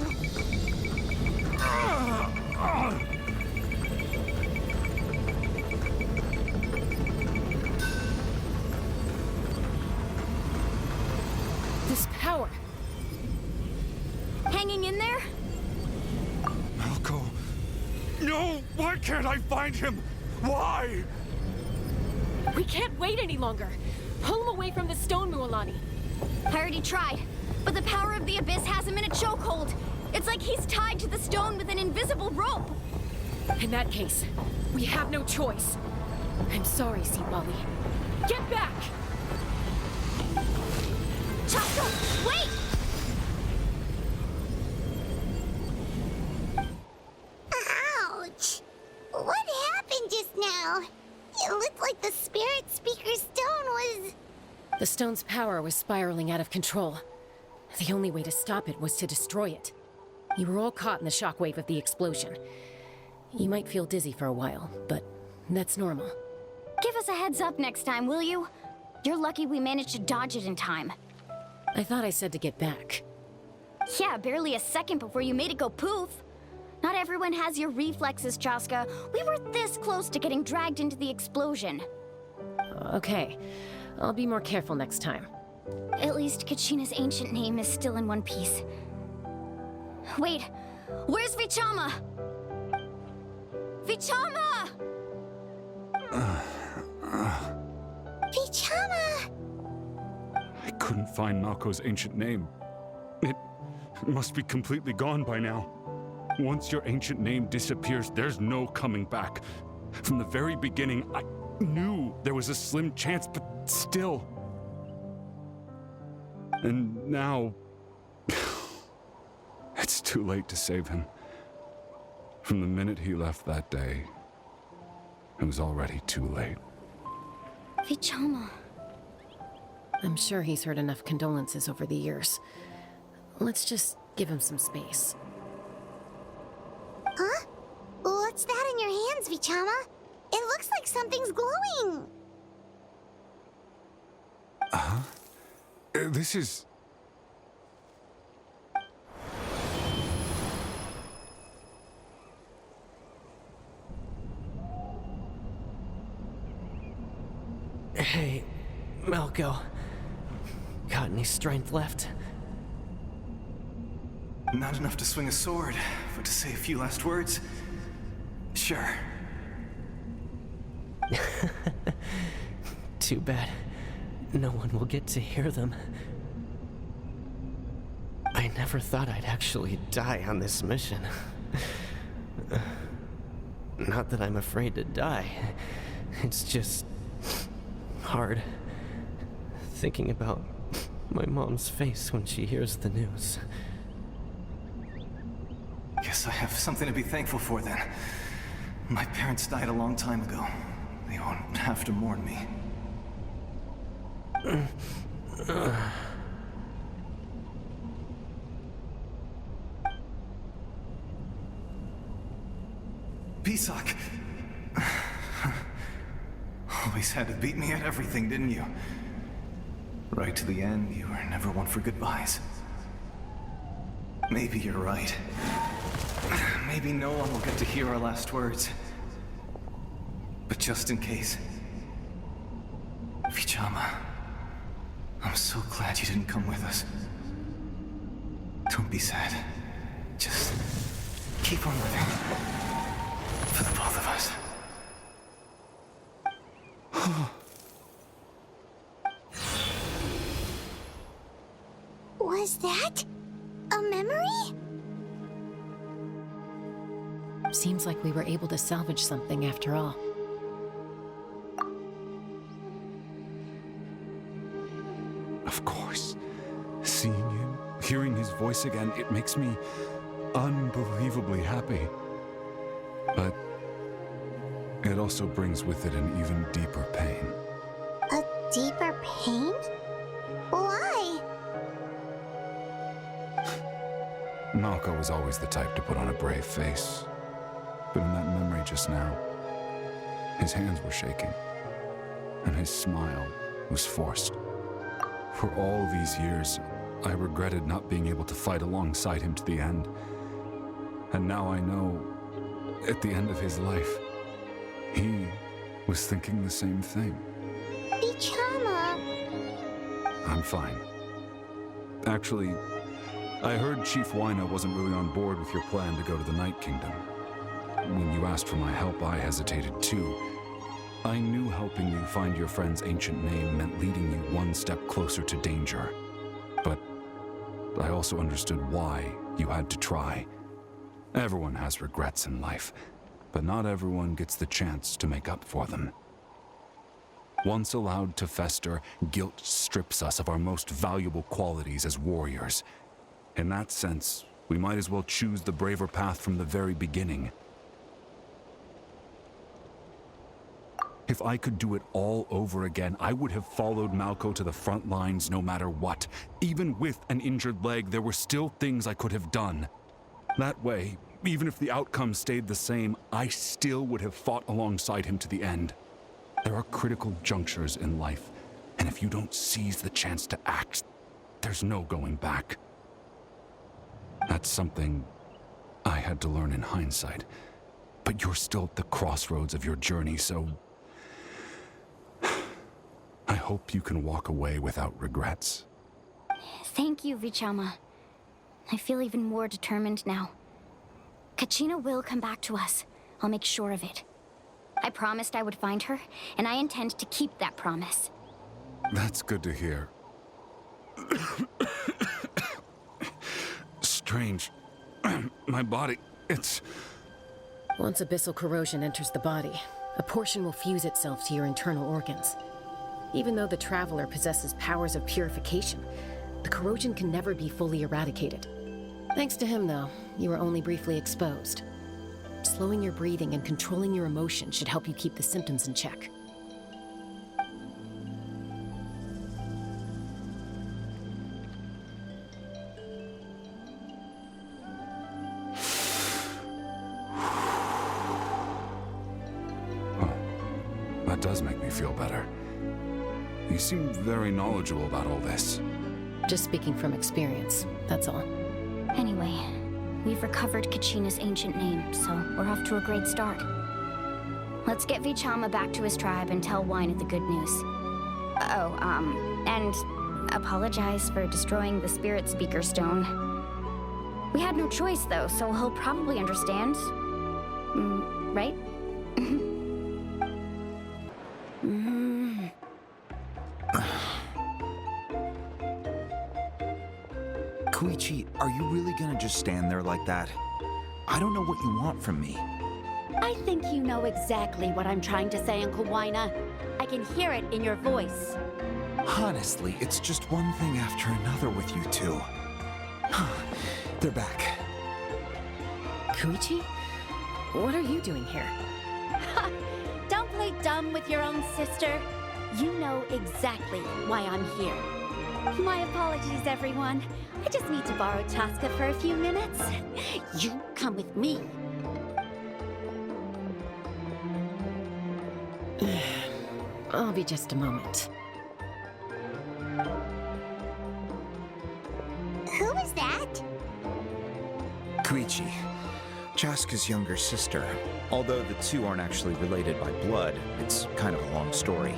This power. Hanging in there? Malco. No! Why can't I find him? Why? We can't wait any longer. Pull him away from the stone, Mualani. I already tried, but the power of the Abyss has him in a chokehold. It's like he's tied to the stone with an invisible rope. In that case, we have no choice. I'm sorry, Seawally. Get back! Chaco, wait! Ouch! What happened just now? It looked like the Spirit Speaker's stone was... The stone's power was spiraling out of control. The only way to stop it was to destroy it. You were all caught in the shockwave of the explosion. You might feel dizzy for a while, but that's normal. Give us a heads up next time, will you? You're lucky we managed to dodge it in time. I thought I said to get back. Yeah, barely a second before you made it go poof. Not everyone has your reflexes, Chaska. We were this close to getting dragged into the explosion. Okay, I'll be more careful next time. At least Kachina's ancient name is still in one piece. Wait, where's Vichama? Vichama! Vichama! I couldn't find Malco's ancient name. It must be completely gone by now. Once your ancient name disappears, there's no coming back. From the very beginning, I knew there was a slim chance, but still. And now... it's too late to save him. From the minute he left that day, it was already too late. Vichama. I'm sure he's heard enough condolences over the years. Let's just give him some space. Huh? What's that in your hands, Vichama? It looks like something's glowing. This is... Hey, Malco. Got any strength left? Not enough to swing a sword, but to say a few last words? Sure. Too bad. No one will get to hear them. I never thought I'd actually die on this mission. Not that I'm afraid to die. It's just... hard. Thinking about my mom's face when she hears the news. Guess I have something to be thankful for then. My parents died a long time ago. They won't have to mourn me. Pisak! Always had to beat me at everything, didn't you? Right to the end, you were never one for goodbyes. Maybe you're right. Maybe no one will get to hear our last words. But just in case... Vichama, I'm so glad you didn't come with us. Don't be sad. Just keep on living. For the both of us. Was that a memory? Seems like we were able to salvage something after all. Of course. Seeing him, hearing his voice again, it makes me unbelievably happy. But it also brings with it an even deeper pain. A deeper pain? Why? Malco was always the type to put on a brave face. But in that memory just now, his hands were shaking, and his smile was forced. For all these years, I regretted not being able to fight alongside him to the end. And now I know, at the end of his life, he was thinking the same thing. Vichama. I'm fine. Actually, I heard Chief Wina wasn't really on board with your plan to go to the Night Kingdom. When you asked for my help, I hesitated too. I knew helping you find your friend's ancient name meant leading you one step closer to danger. But I also understood why you had to try. Everyone has regrets in life, but not everyone gets the chance to make up for them. Once allowed to fester, guilt strips us of our most valuable qualities as warriors. In that sense, we might as well choose the braver path from the very beginning. If I could do it all over again, I would have followed Malco to the front lines no matter what. Even with an injured leg, there were still things I could have done. That way, even if the outcome stayed the same, I still would have fought alongside him to the end. There are critical junctures in life, and if you don't seize the chance to act, there's no going back. That's something I had to learn in hindsight, but you're still at the crossroads of your journey, so I hope you can walk away without regrets. Thank you, Vichama. I feel even more determined now. Kachina will come back to us. I'll make sure of it. I promised I would find her, and I intend to keep that promise. That's good to hear. Strange. My body, it's... Once abyssal corrosion enters the body, a portion will fuse itself to your internal organs. Even though the Traveler possesses powers of purification, the corrosion can never be fully eradicated. Thanks to him, though, you were only briefly exposed. Slowing your breathing and controlling your emotions should help you keep the symptoms in check. That does make me feel better. You seem very knowledgeable about all this. Just speaking from experience, that's all. Anyway, we've recovered Kachina's ancient name, so we're off to a great start. Let's get Vichama back to his tribe and tell Wynette the good news. And apologize for destroying the Spirit Speaker Stone. We had no choice, though, so he'll probably understand. Right? Koichi, are you really gonna just stand there like that? I don't know what you want from me. I think you know exactly what I'm trying to say, Uncle Wynette. I can hear it in your voice. Honestly, it's just one thing after another with you two. They're back. Koichi? What are you doing here? Don't play dumb with your own sister. You know exactly why I'm here. My apologies, everyone. I just need to borrow Chaska for a few minutes. You come with me. I'll be just a moment. Who is that? Koichi, Chaska's younger sister. Although the two aren't actually related by blood, it's kind of a long story.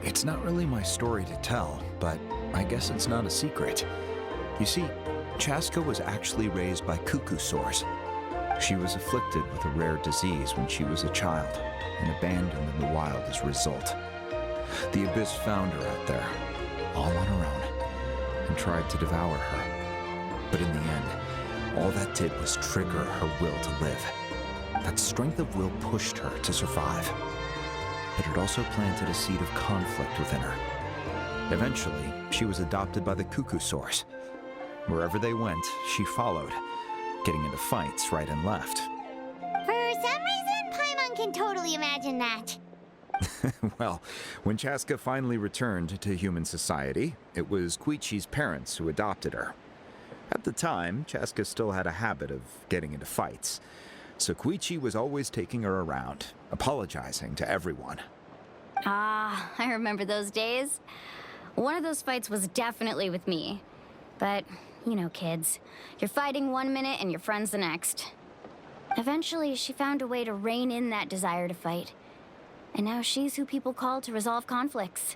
It's not really my story to tell, but I guess it's not a secret. You see, Chaska was actually raised by cuckoo sores. She was afflicted with a rare disease when she was a child and abandoned in the wild as a result. The Abyss found her out there, all on her own, and tried to devour her. But in the end, all that did was trigger her will to live. That strength of will pushed her to survive. But it also planted a seed of conflict within her. Eventually, she was adopted by the cuckoo sores. Wherever they went, she followed, getting into fights right and left. For some reason, Paimon can totally imagine that. Well, when Chaska finally returned to human society, it was Koichi's parents who adopted her. At the time, Chaska still had a habit of getting into fights, so Koichi was always taking her around, apologizing to everyone. I remember those days. One of those fights was definitely with me. But, you know, kids. You're fighting one minute and your friend's the next. Eventually, she found a way to rein in that desire to fight. And now she's who people call to resolve conflicts.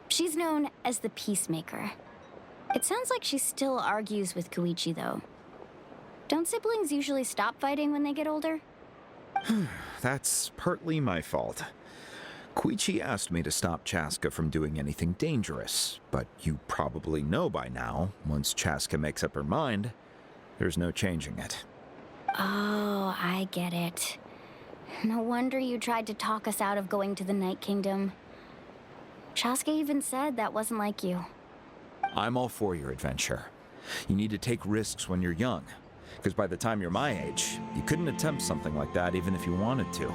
She's known as the Peacemaker. It sounds like she still argues with Koichi, though. Don't siblings usually stop fighting when they get older? That's partly my fault. Koichi asked me to stop Chaska from doing anything dangerous, but you probably know by now, once Chaska makes up her mind, there's no changing it. Oh, I get it. No wonder you tried to talk us out of going to the Night Kingdom. Chaska even said that wasn't like you. I'm all for your adventure. You need to take risks when you're young. Because by the time you're my age, you couldn't attempt something like that even if you wanted to.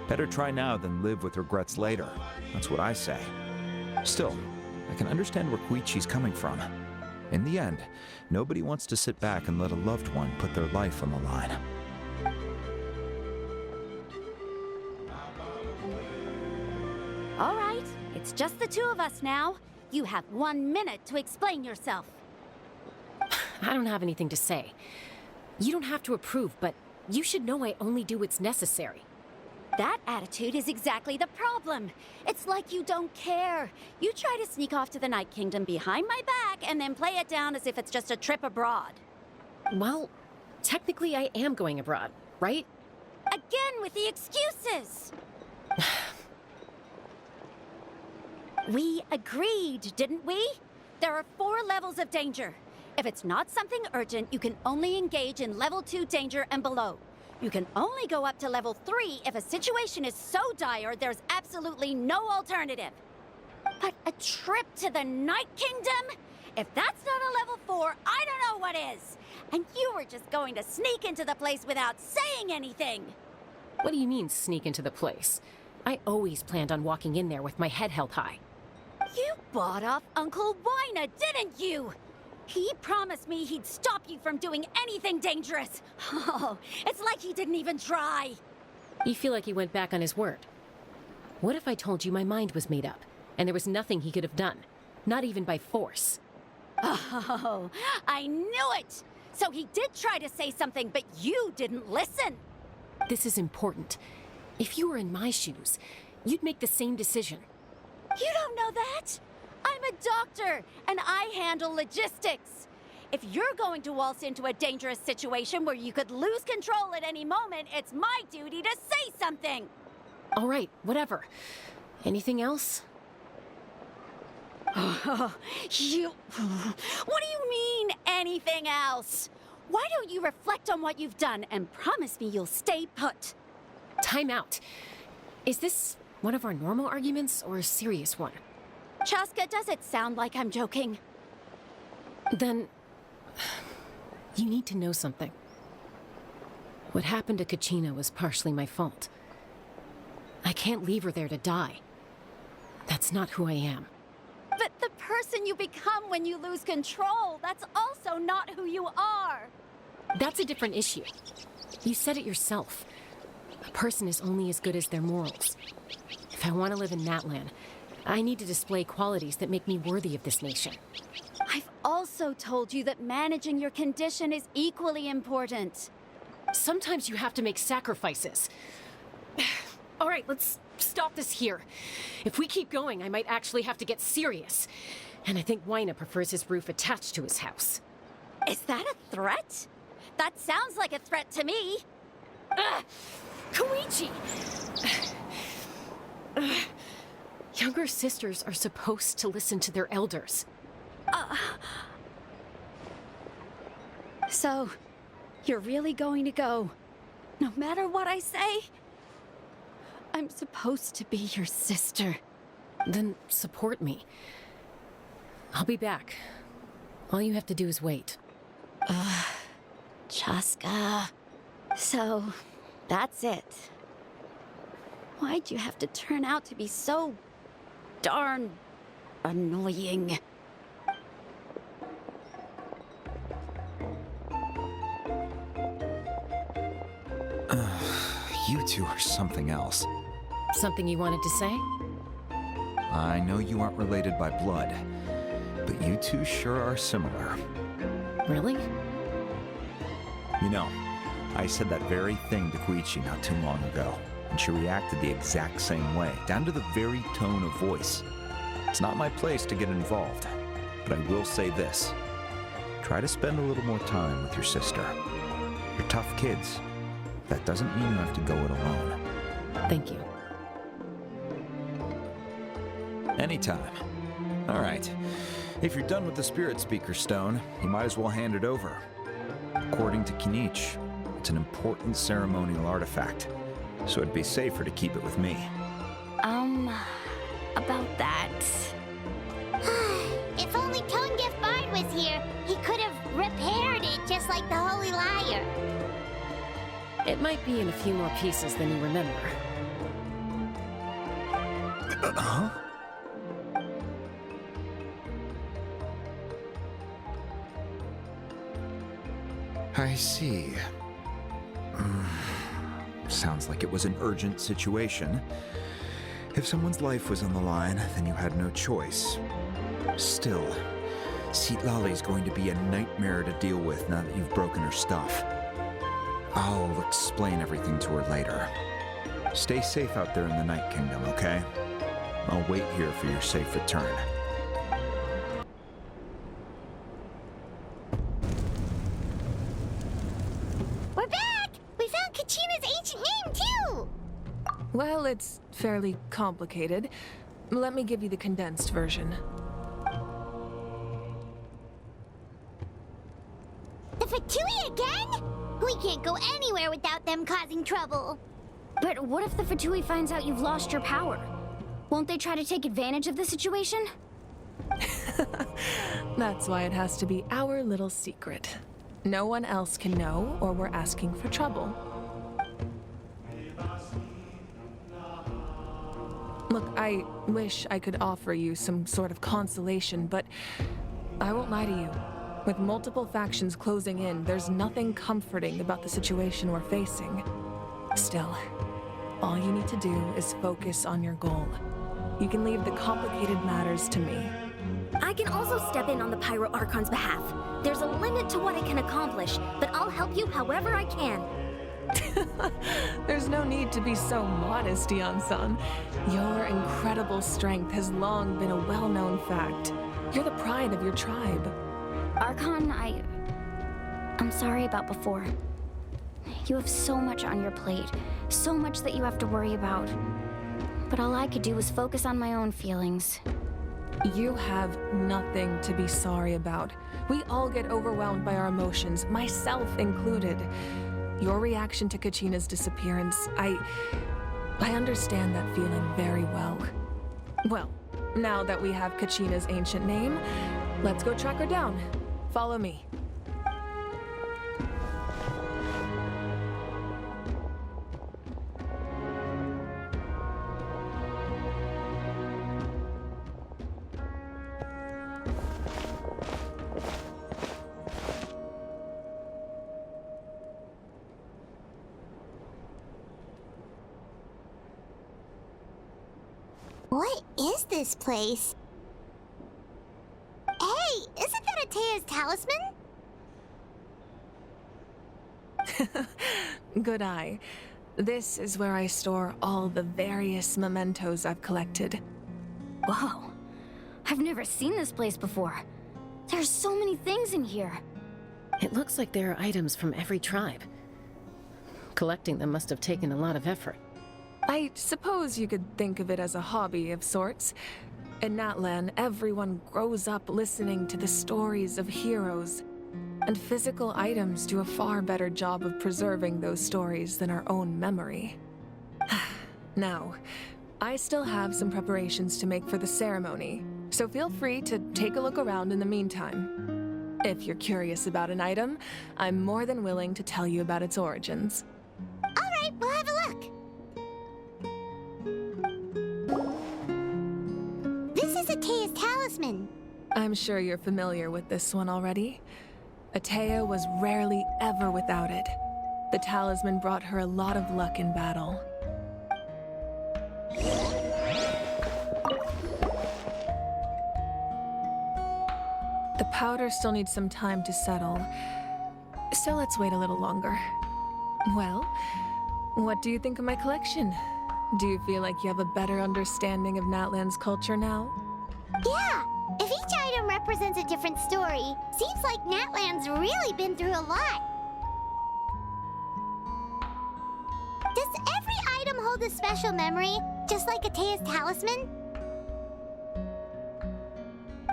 Better try now than live with regrets later. That's what I say. Still, I can understand where Koichi's coming from. In the end, nobody wants to sit back and let a loved one put their life on the line. All right, it's just the two of us now. You have 1 minute to explain yourself. I don't have anything to say. You don't have to approve, but you should know I only do what's necessary. That attitude is exactly the problem. It's like you don't care. You try to sneak off to the Night Kingdom behind my back and then play it down as if it's just a trip abroad. Well, technically I am going abroad, right? Again with the excuses! We agreed, didn't we? There are 4 levels of danger. If it's not something urgent, you can only engage in level 2 danger and below. You can only go up to level 3 if a situation is so dire there's absolutely no alternative. But a trip to the Night Kingdom? If that's not a level 4, I don't know what is. And you were just going to sneak into the place without saying anything. What do you mean, sneak into the place? I always planned on walking in there with my head held high. You bought off Uncle Wina, didn't you? He promised me he'd stop you from doing anything dangerous. Oh, it's like he didn't even try. You feel like he went back on his word. What if I told you my mind was made up, and there was nothing he could have done? Not even by force. Oh, I knew it! So he did try to say something, but you didn't listen. This is important. If you were in my shoes, you'd make the same decision. You don't know that? I'm a doctor, and I handle logistics. If you're going to waltz into a dangerous situation where you could lose control at any moment, it's my duty to say something. All right, whatever. Anything else? What do you mean, anything else? Why don't you reflect on what you've done and promise me you'll stay put? Time out. Is this one of our normal arguments or a serious one? Chaska, does it sound like I'm joking? Then, you need to know something. What happened to Kachina was partially my fault. I can't leave her there to die. That's not who I am. But the person you become when you lose control, that's also not who you are. That's a different issue. You said it yourself. A person is only as good as their morals. If I want to live in Natlan, I need to display qualities that make me worthy of this nation. I've also told you that managing your condition is equally important. Sometimes you have to make sacrifices. All right, let's stop this here. If we keep going, I might actually have to get serious. And I think Wina prefers his roof attached to his house. Is that a threat? That sounds like a threat to me. Koichi! Younger sisters are supposed to listen to their elders. So, you're really going to go, no matter what I say? I'm supposed to be your sister. Then support me. I'll be back. All you have to do is wait. Chaska. So, that's it. Why'd you have to turn out to be so darn annoying? You two are something else. Something you wanted to say? I know you aren't related by blood, but you two sure are similar. Really? You know, I said that very thing to Koichi not too long ago, and she reacted the exact same way, down to the very tone of voice. It's not my place to get involved, but I will say this. Try to spend a little more time with your sister. You're tough kids. That doesn't mean you have to go it alone. Thank you. Anytime. All right. If you're done with the Spirit Speaker Stone, you might as well hand it over. According to Kinich, it's an important ceremonial artifact, so it'd be safer to keep it with me. About that. If only Tone-Gift Bard was here, he could have repaired it just like the Holy Liar. It might be in a few more pieces than you remember. Huh? I see. Sounds like it was an urgent situation. If someone's life was on the line, then you had no choice. Still, Citlali's going to be a nightmare to deal with now that you've broken her stuff. I'll explain everything to her later. Stay safe out there in the Night Kingdom, okay? I'll wait here for your safe return. We're back! We found Kachina's ancient name, too! Well, it's fairly complicated. Let me give you the condensed version. The Fatui again? We can't go anywhere without them causing trouble. But what if the Fatui finds out you've lost your power? Won't they try to take advantage of the situation? That's why it has to be our little secret. No one else can know, or we're asking for trouble. Look, I wish I could offer you some sort of consolation, but I won't lie to you. With multiple factions closing in, there's nothing comforting about the situation we're facing. Still, all you need to do is focus on your goal. You can leave the complicated matters to me. I can also step in on the Pyro Archon's behalf. There's a limit to what I can accomplish, but I'll help you however I can. There's no need to be so modest, Yan-san. Your incredible strength has long been a well-known fact. You're the pride of your tribe. Archon, I'm sorry about before. You have so much on your plate, so much that you have to worry about. But all I could do was focus on my own feelings. You have nothing to be sorry about. We all get overwhelmed by our emotions, myself included. Your reaction to Kachina's disappearance, I understand that feeling very well. Well, now that we have Kachina's ancient name, let's go track her down. Follow me. What is this place? Hey, isn't that Atea's talisman? Good eye. This is where I store all the various mementos I've collected. Whoa. I've never seen this place before. There's so many things in here. It looks like there are items from every tribe. Collecting them must have taken a lot of effort. I suppose you could think of it as a hobby of sorts. In Natlan, everyone grows up listening to the stories of heroes, and physical items do a far better job of preserving those stories than our own memory. Now, I still have some preparations to make for the ceremony, so feel free to take a look around in the meantime. If you're curious about an item, I'm more than willing to tell you about its origins. All right, we'll have a look. This is Atea's talisman. I'm sure you're familiar with this one already. Atea was rarely ever without it. The talisman brought her a lot of luck in battle. The powder still needs some time to settle, so let's wait a little longer. Well, what do you think of my collection? Do you feel like you have a better understanding of Natlan's culture now? Yeah, if each item represents a different story, seems like Natlan's really been through a lot. Does every item hold a special memory, just like Atea's talisman?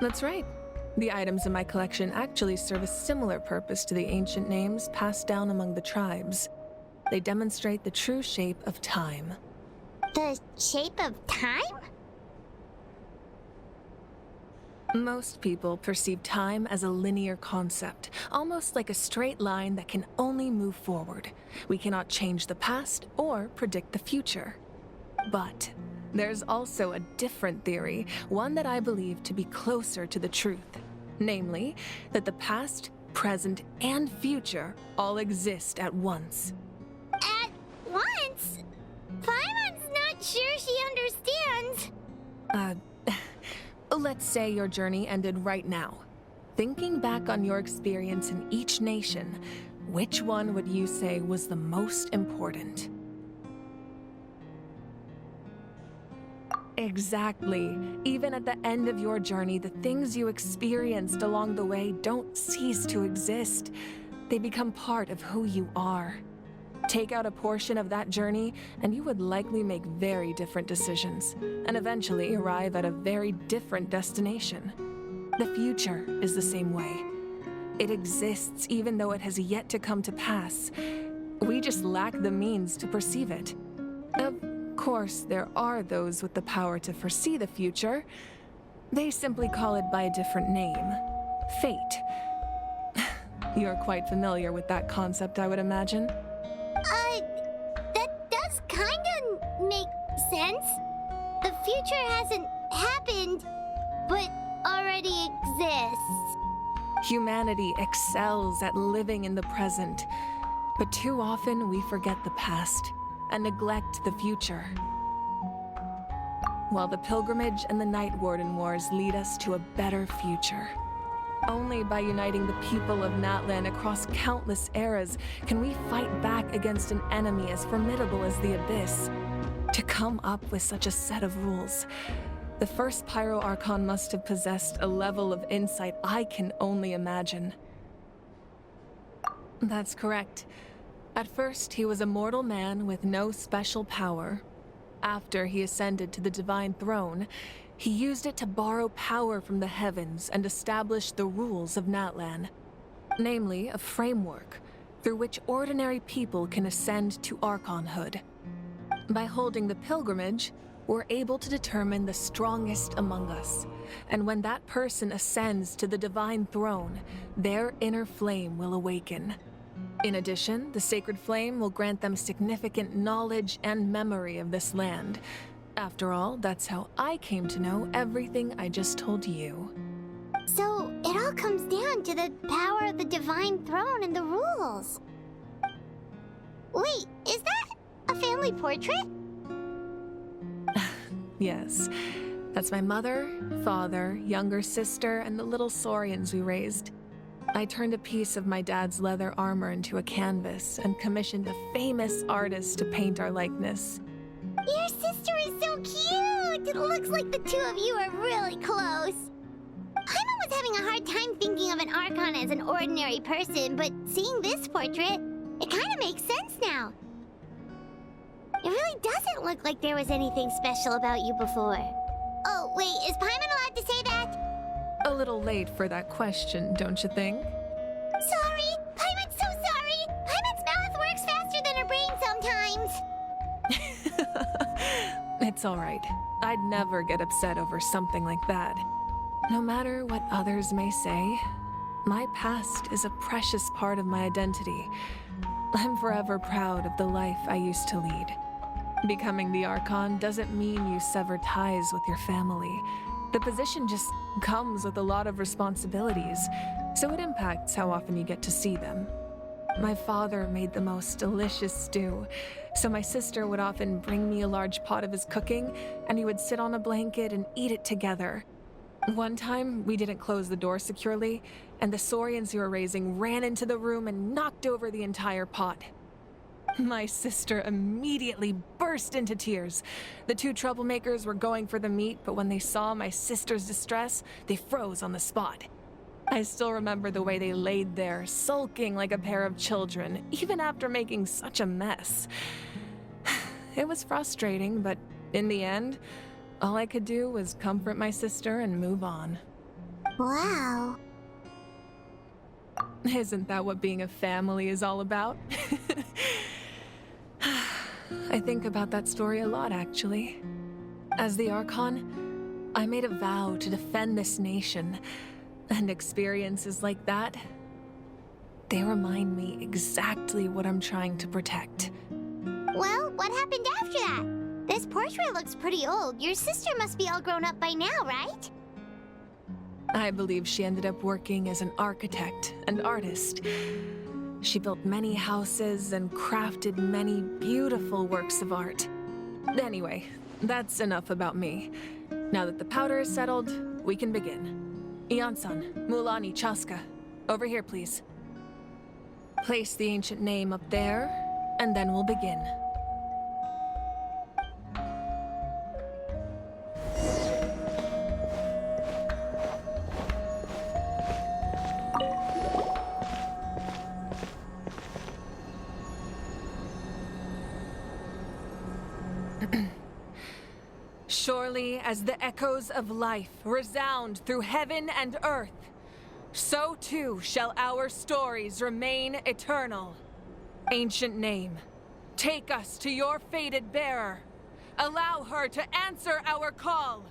That's right. The items in my collection actually serve a similar purpose to the ancient names passed down among the tribes. They demonstrate the true shape of time. The shape of time? Most people perceive time as a linear concept, almost like a straight line that can only move forward. We cannot change the past or predict the future. But there's also a different theory, one that I believe to be closer to the truth. Namely, that the past, present, and future all exist at once. At once? Paimon's not sure she understands. Let's say your journey ended right now. Thinking back on your experience in each nation, which one would you say was the most important? Exactly. Even at the end of your journey, the things you experienced along the way don't cease to exist. They become part of who you are. Take out a portion of that journey, and you would likely make very different decisions, and eventually arrive at a very different destination. The future is the same way. It exists even though it has yet to come to pass. We just lack the means to perceive it. Of course, there are those with the power to foresee the future, They simply call it by a different name. Fate. You're quite familiar with that concept, I would imagine. That does kinda make sense. The future hasn't happened, but already exists. Humanity excels at living in the present, but too often we forget the past and neglect the future. While the Pilgrimage and the Night Warden Wars lead us to a better future. Only by uniting the people of Natlan across countless eras can we fight back against an enemy as formidable as the Abyss. To come up with such a set of rules, the first Pyro Archon must have possessed a level of insight I can only imagine. That's correct. At first, he was a mortal man with no special power. After he ascended to the Divine Throne, he used it to borrow power from the heavens and establish the rules of Natlan. Namely, a framework through which ordinary people can ascend to Archonhood. By holding the pilgrimage, we're able to determine the strongest among us. And when that person ascends to the Divine Throne, their inner flame will awaken. In addition, the sacred flame will grant them significant knowledge and memory of this land. After all, that's how I came to know everything I just told you. So, it all comes down to the power of the Divine Throne and the rules. Wait, is that a family portrait? Yes. That's my mother, father, younger sister, and the little saurians we raised. I turned a piece of my dad's leather armor into a canvas and commissioned a famous artist to paint our likeness. Your sister is so cute! It looks like the two of you are really close. Paimon was having a hard time thinking of an Archon as an ordinary person, but seeing this portrait, it kind of makes sense now. It really doesn't look like there was anything special about you before. Oh, wait, is Paimon allowed to say that? A little late for that question, don't you think? Sorry! Paimon's so sorry! Paimon's mouth works faster than her brain sometimes! It's all right. I'd never get upset over something like that. No matter what others may say, my past is a precious part of my identity. I'm forever proud of the life I used to lead. Becoming the Archon doesn't mean you sever ties with your family. The position just comes with a lot of responsibilities, so it impacts how often you get to see them. My father made the most delicious stew, so my sister would often bring me a large pot of his cooking, and we would sit on a blanket and eat it together. One time, we didn't close the door securely, and the saurians we were raising ran into the room and knocked over the entire pot. My sister immediately burst into tears. The two troublemakers were going for the meat, but when they saw my sister's distress, they froze on the spot. I still remember the way they laid there, sulking like a pair of children, even after making such a mess. It was frustrating, but in the end, all I could do was comfort my sister and move on. Wow. Isn't that what being a family is all about? I think about that story a lot, actually. As the Archon, I made a vow to defend this nation, and experiences like that, they remind me exactly what I'm trying to protect. Well, what happened after that? This portrait looks pretty old. Your sister must be all grown up by now, right? I believe she ended up working as an architect and artist. She built many houses and crafted many beautiful works of art. Anyway, that's enough about me. Now that the powder is settled, we can begin. Ian-san, Mulani, Chaska, over here, please. Place the ancient name up there, and then we'll begin. Surely as the echoes of life resound through heaven and earth, so too shall our stories remain eternal. Ancient name, take us to your fated bearer. Allow her to answer our call.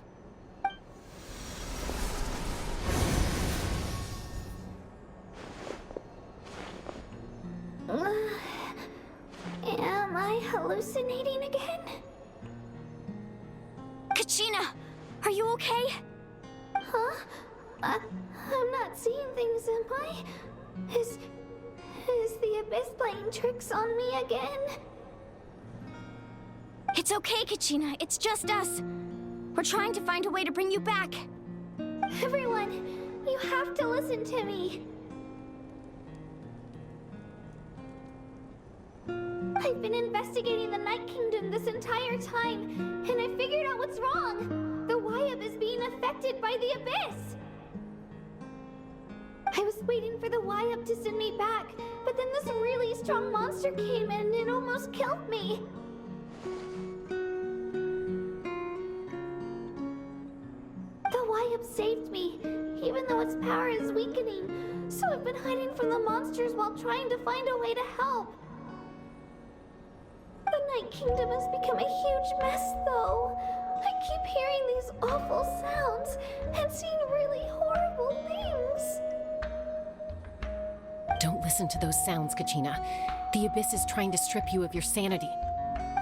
hallucinating again? Kachina, are you okay? Huh? I'm not seeing things, am I? Is the Abyss playing tricks on me again? It's okay, Kachina. It's just us. We're trying to find a way to bring you back. Everyone, you have to listen to me. I've been investigating the Night Kingdom this entire time, and I figured out what's wrong. The Wyab is being affected by the Abyss. I was waiting for the Wyab to send me back, but then this really strong monster came in and it almost killed me. The Wyab saved me, even though its power is weakening, so I've been hiding from the monsters while trying to find a way to help. The Night Kingdom has become a huge mess, though. I keep hearing these awful sounds and seeing really horrible things. Don't listen to those sounds, Kachina. The Abyss is trying to strip you of your sanity.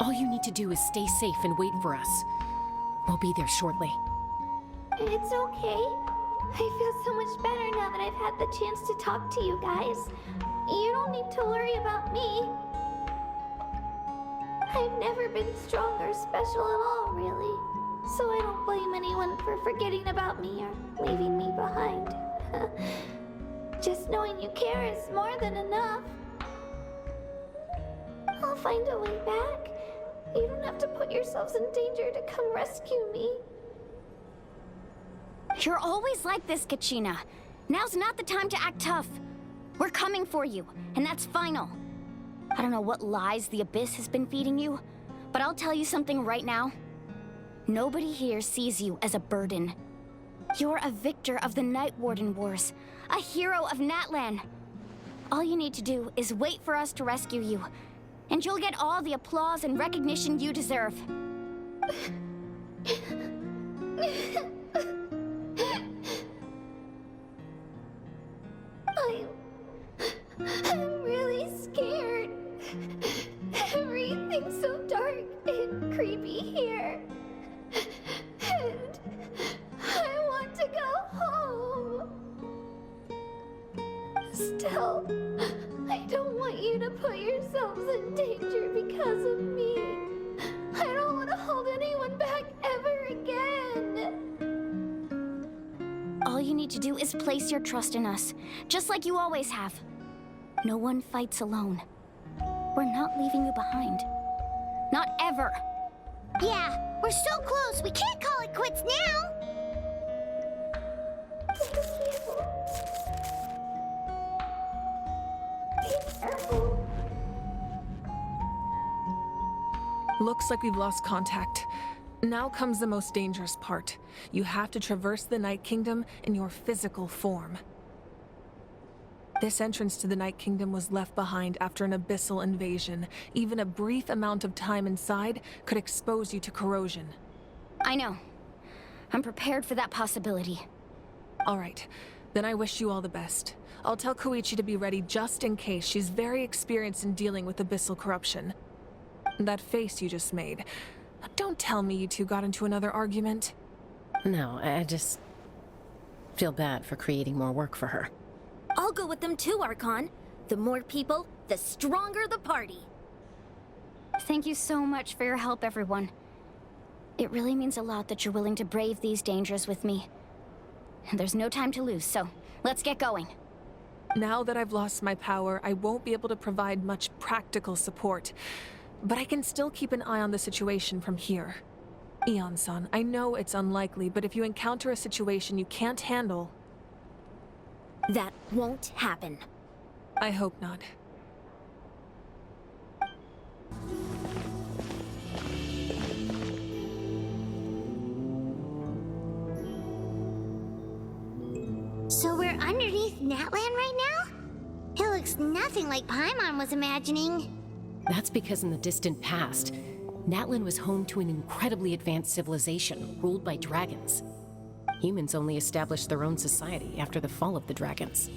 All you need to do is stay safe and wait for us. We'll be there shortly. It's okay. I feel so much better now that I've had the chance to talk to you guys. You don't need to worry about me. I've never been strong or special at all, really. So I don't blame anyone for forgetting about me or leaving me behind. Just knowing you care is more than enough. I'll find a way back. You don't have to put yourselves in danger to come rescue me. You're always like this, Kachina. Now's not the time to act tough. We're coming for you, and that's final. I don't know what lies the Abyss has been feeding you, but I'll tell you something right now. Nobody here sees you as a burden. You're a victor of the Night Warden Wars, a hero of Natlan. All you need to do is wait for us to rescue you, and you'll get all the applause and recognition you deserve. I'm really scared. Everything's so dark and creepy here. And I want to go home. Still, I don't want you to put yourselves in danger because of me. I don't want to hold anyone back ever again. All you need to do is place your trust in us, just like you always have. No one fights alone. We're not leaving you behind. Not ever. Yeah, we're so close. We can't call it quits now. Looks like we've lost contact. Now comes the most dangerous part. You have to traverse the Night Kingdom in your physical form. This entrance to the Night Kingdom was left behind after an abyssal invasion. Even a brief amount of time inside could expose you to corrosion. I know. I'm prepared for that possibility. All right, then I wish you all the best. I'll tell Koichi to be ready just in case. She's very experienced in dealing with abyssal corruption. That face you just made. Don't tell me you two got into another argument. No, I just feel bad for creating more work for her. I'll go with them too, Archon. The more people, the stronger the party. Thank you so much for your help, everyone. It really means a lot that you're willing to brave these dangers with me. And there's no time to lose, so let's get going. Now that I've lost my power, I won't be able to provide much practical support. But I can still keep an eye on the situation from here. Eon-san, I know it's unlikely, but if you encounter a situation you can't handle... That won't happen. I hope not. So we're underneath Natlan right now? It looks nothing like Paimon was imagining. That's because in the distant past, Natlan was home to an incredibly advanced civilization ruled by dragons. Humans only established their own society after the fall of the dragons.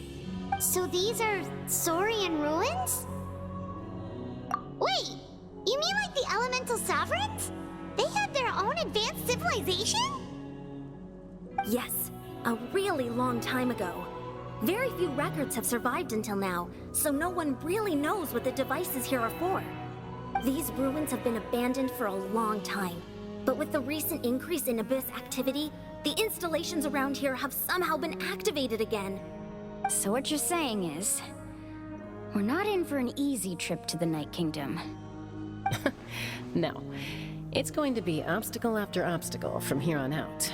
So these are Saurian ruins? Wait, you mean like the civilization? Yes, a really long time ago. Very few records have survived until now, so no one really knows what the devices here are for. These ruins have been abandoned for a long time, but with the recent increase in Abyss activity, the installations around here have somehow been activated again. So what you're saying is, we're not in for an easy trip to the Night Kingdom. No. It's going to be obstacle after obstacle from here on out.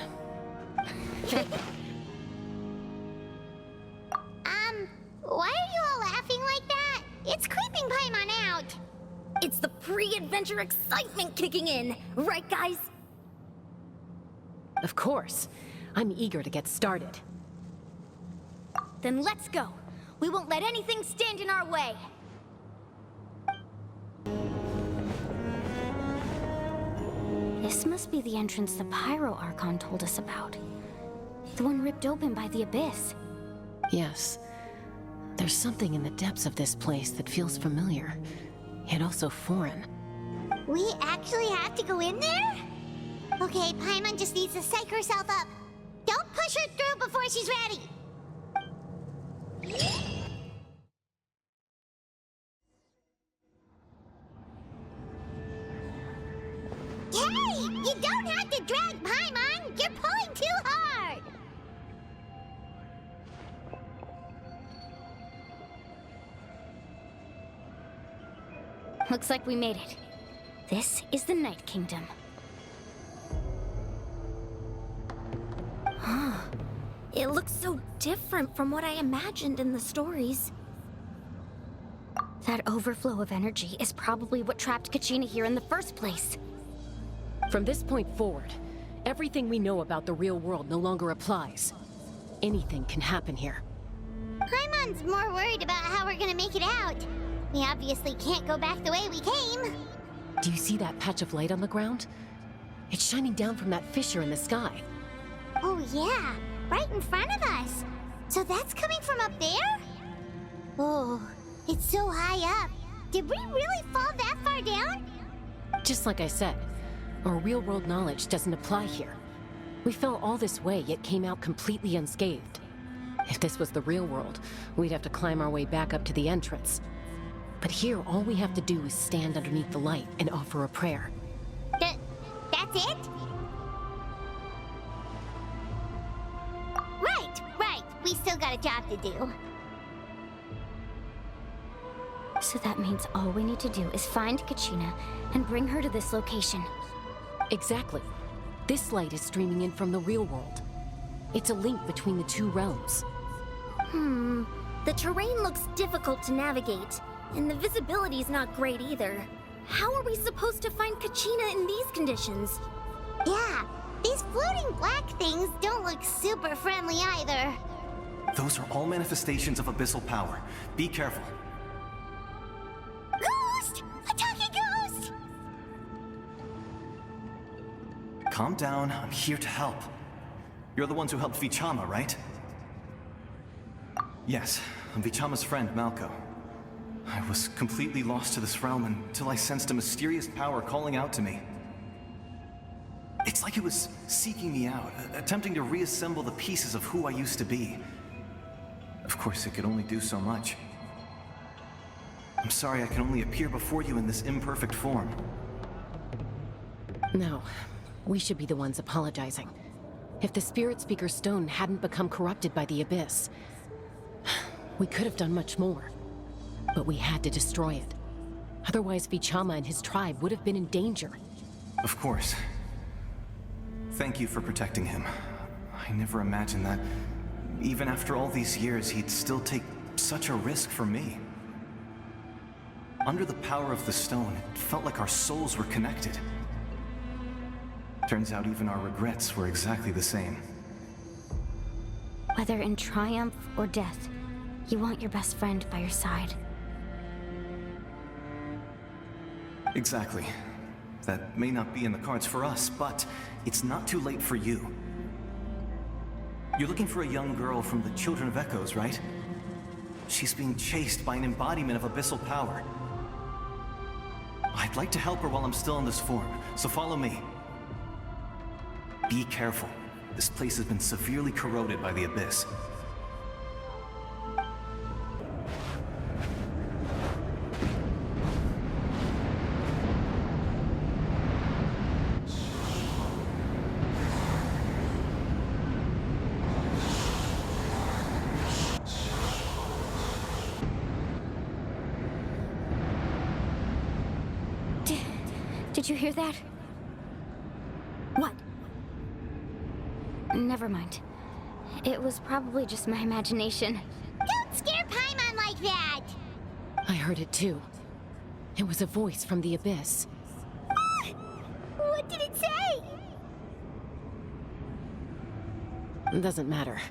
Why are you all laughing like that? It's creeping Paimon out. It's the pre-adventure excitement kicking in, right guys? Of course. I'm eager to get started. Then let's go. We won't let anything stand in our way. This must be the entrance the Pyro Archon told us about. The one ripped open by the Abyss. Yes. There's something in the depths of this place that feels familiar, yet also foreign. We actually have to go in there? Okay, Paimon just needs to psych herself up. Don't push her through before she's ready. Hey! You don't have to drag Paimon! You're pulling too hard! Looks like we made it. This is the Night Kingdom. It looks so different from what I imagined in the stories. That overflow of energy is probably what trapped Kachina here in the first place. From this point forward, everything we know about the real world no longer applies. Anything can happen here. Paimon's more worried about how we're gonna make it out. We obviously can't go back the way we came. Do you see that patch of light on the ground? It's shining down from that fissure in the sky. Oh yeah, right in front of us. So that's coming from up there? Oh, it's so high up. Did we really fall that far down? Just like I said, our real-world knowledge doesn't apply here. We fell all this way, yet came out completely unscathed. If this was the real world, we'd have to climb our way back up to the entrance. But here, all we have to do is stand underneath the light and offer a prayer. That's it? Right. We still got a job to do. So that means all we need to do is find Kachina and bring her to this location. Exactly. This light is streaming in from the real world. It's a link between the two realms. The terrain looks difficult to navigate, and the visibility's not great either. How are we supposed to find Kachina in these conditions? Yeah, these floating black things don't look super friendly either. Those are all manifestations of abyssal power. Be careful. Ghost! A talking ghost! Calm down, I'm here to help. You're the ones who helped Vichama, right? Yes, I'm Vichama's friend, Malko. I was completely lost to this realm until I sensed a mysterious power calling out to me. It's like it was seeking me out, attempting to reassemble the pieces of who I used to be. Of course, it could only do so much. I'm sorry I can only appear before you in this imperfect form. No, we should be the ones apologizing. If the Spirit Speaker's stone hadn't become corrupted by the Abyss, we could have done much more. But we had to destroy it. Otherwise, Vichama and his tribe would have been in danger. Of course. Thank you for protecting him. I never imagined that, even after all these years, he'd still take such a risk for me. Under the power of the stone, it felt like our souls were connected. Turns out even our regrets were exactly the same. Whether in triumph or death, you want your best friend by your side. Exactly. That may not be in the cards for us, but it's not too late for you. You're looking for a young girl from the Children of Echoes, right? She's being chased by an embodiment of abyssal power. I'd like to help her while I'm still in this form, so follow me. Be careful. This place has been severely corroded by the Abyss. Did you hear that? What? Never mind. It was probably just my imagination. Don't scare Paimon like that! I heard it too. It was a voice from the Abyss. What did it say? It doesn't matter.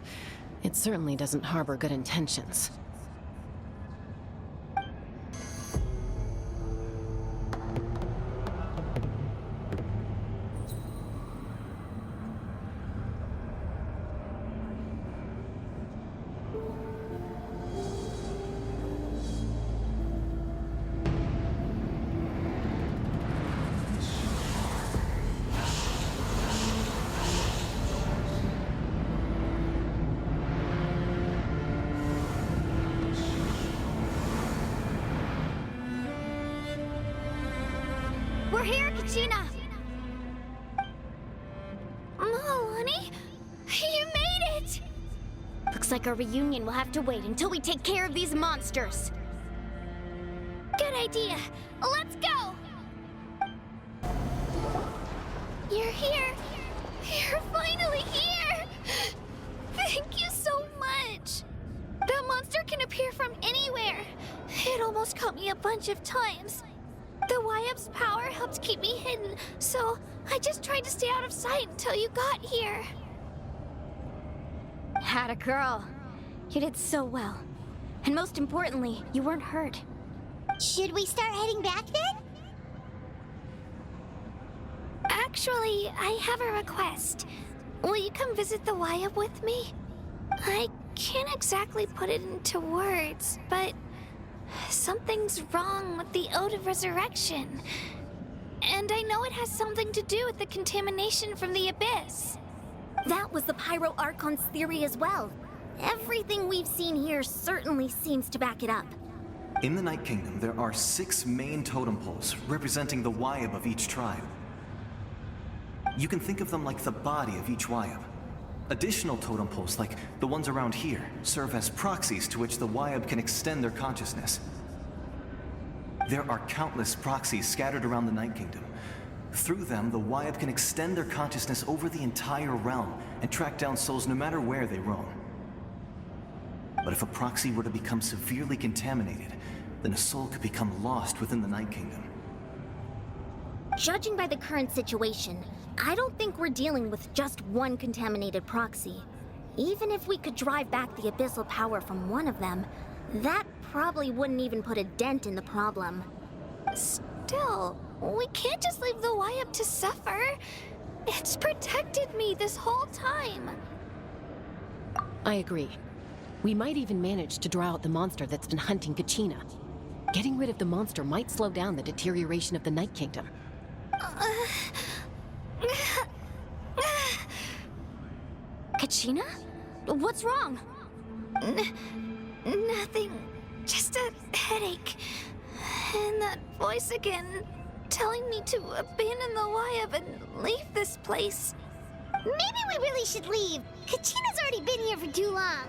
It certainly doesn't harbor good intentions. We're here, Kachina! Oh, honey, you made it! Looks like our reunion will have to wait until we take care of these monsters. Good idea. Let's go! You're here. You're finally here! Thank you so much! That monster can appear from anywhere. It almost caught me a bunch of times. The Wyab's power helped keep me hidden, so I just tried to stay out of sight until you got here. Had a girl. You did so well. And most importantly, you weren't hurt. Should we start heading back then? Actually, I have a request. Will you come visit the Wyab with me? I can't exactly put it into words, but something's wrong with the Ode of Resurrection. And I know it has something to do with the contamination from the Abyss. That was the Pyro Archon's theory as well. Everything we've seen here certainly seems to back it up. In the Night Kingdom, there are 6 main totem poles representing the Wyab of each tribe. You can think of them like the body of each Wyab. Additional totem poles, like the ones around here, serve as proxies to which the Wyab can extend their consciousness. There are countless proxies scattered around the Night Kingdom. Through them, the Wyab can extend their consciousness over the entire realm and track down souls no matter where they roam. But if a proxy were to become severely contaminated, then a soul could become lost within the Night Kingdom. Judging by the current situation, I don't think we're dealing with just one contaminated proxy. Even if we could drive back the abyssal power from one of them, that probably wouldn't even put a dent in the problem. Still, we can't just leave the Wyab to suffer. It's protected me this whole time. I agree. We might even manage to draw out the monster that's been hunting Kachina. Getting rid of the monster might slow down the deterioration of the Night Kingdom. Kachina? What's wrong? Nothing. Just a headache. And that voice again, telling me to abandon the Wyab and leave this place. Maybe we really should leave. Kachina's already been here for too long.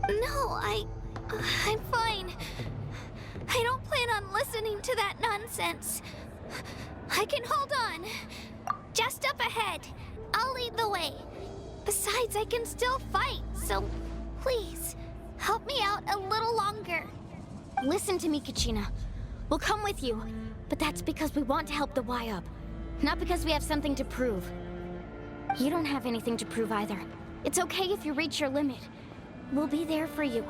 No, I'm fine. I don't plan on listening to that nonsense. I can hold on. Just up ahead. I'll lead the way. Besides, I can still fight, so please, help me out a little longer. Listen to me, Kachina. We'll come with you, but that's because we want to help the Wyab, not because we have something to prove. You don't have anything to prove either. It's okay if you reach your limit. We'll be there for you.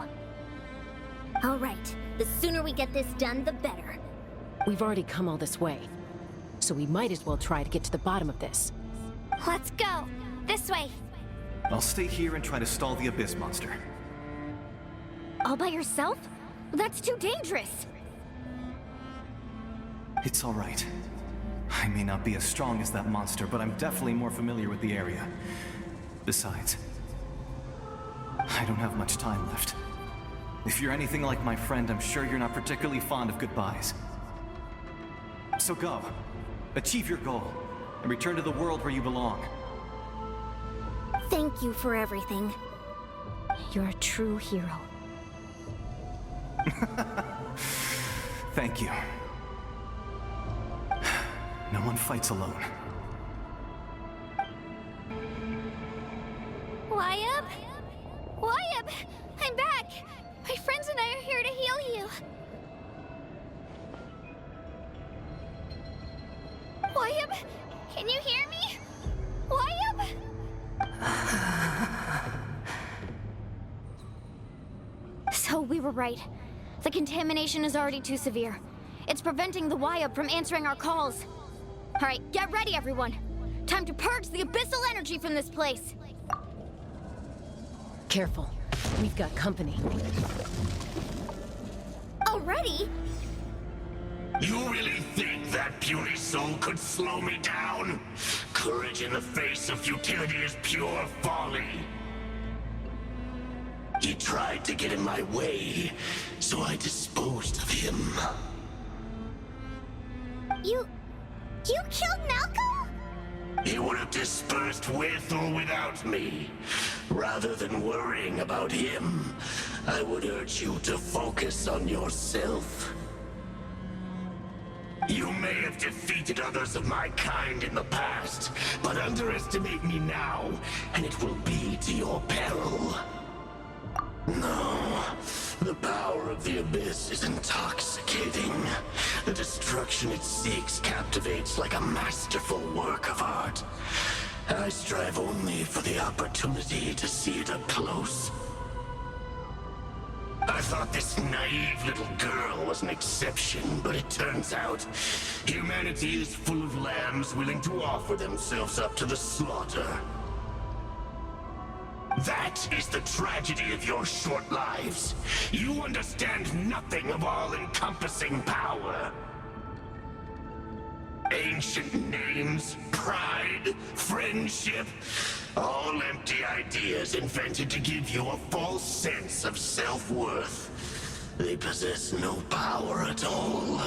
All right. The sooner we get this done, the better. We've already come all this way, so we might as well try to get to the bottom of this. Let's go. This way. I'll stay here and try to stall the Abyss monster. All by yourself? That's too dangerous. It's all right. I may not be as strong as that monster, but I'm definitely more familiar with the area. Besides, I don't have much time left. If you're anything like my friend, I'm sure you're not particularly fond of goodbyes. So go. Achieve your goal, and return to the world where you belong. Thank you for everything. You're a true hero. Thank you. No one fights alone. Wyatt? Wyatt! I'm back! My friends and I are here to heal you. Wyatt? Can you hear me? Wyatt? So we were right. The contamination is already too severe. It's preventing the Wyatt from answering our calls. All right, get ready, everyone. Time to purge the abyssal energy from this place. Careful. We've got company. Already? You really think that puny soul could slow me down? Courage in the face of futility is pure folly. He tried to get in my way, so I disposed of him. You killed Malcolm? He would have dispersed with or without me. Rather than worrying about him, I would urge you to focus on yourself. You may have defeated others of my kind in the past, but underestimate me now, and it will be to your peril. No, the power of the Abyss is intoxicating. The destruction it seeks captivates like a masterful work of art. I strive only for the opportunity to see it up close. I thought this naive little girl was an exception, but it turns out humanity is full of lambs willing to offer themselves up to the slaughter. That is the tragedy of your short lives. You understand nothing of all-encompassing power. Ancient names, pride, friendship, all empty ideas invented to give you a false sense of self-worth. They possess no power at all.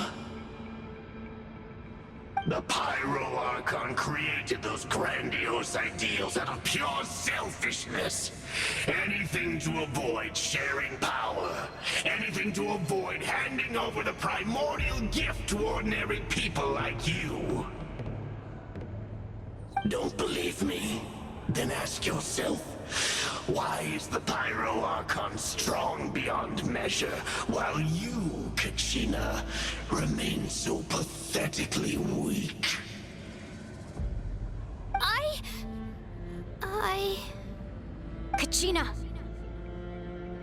The Pyro Archon created those grandiose ideals out of pure selfishness. Anything to avoid sharing power. Anything to avoid handing over the primordial gift to ordinary people like you. Don't believe me? Then ask yourself, why is the Pyro Archon strong beyond measure, while you, Kachina, remain so pathetically weak? Kachina!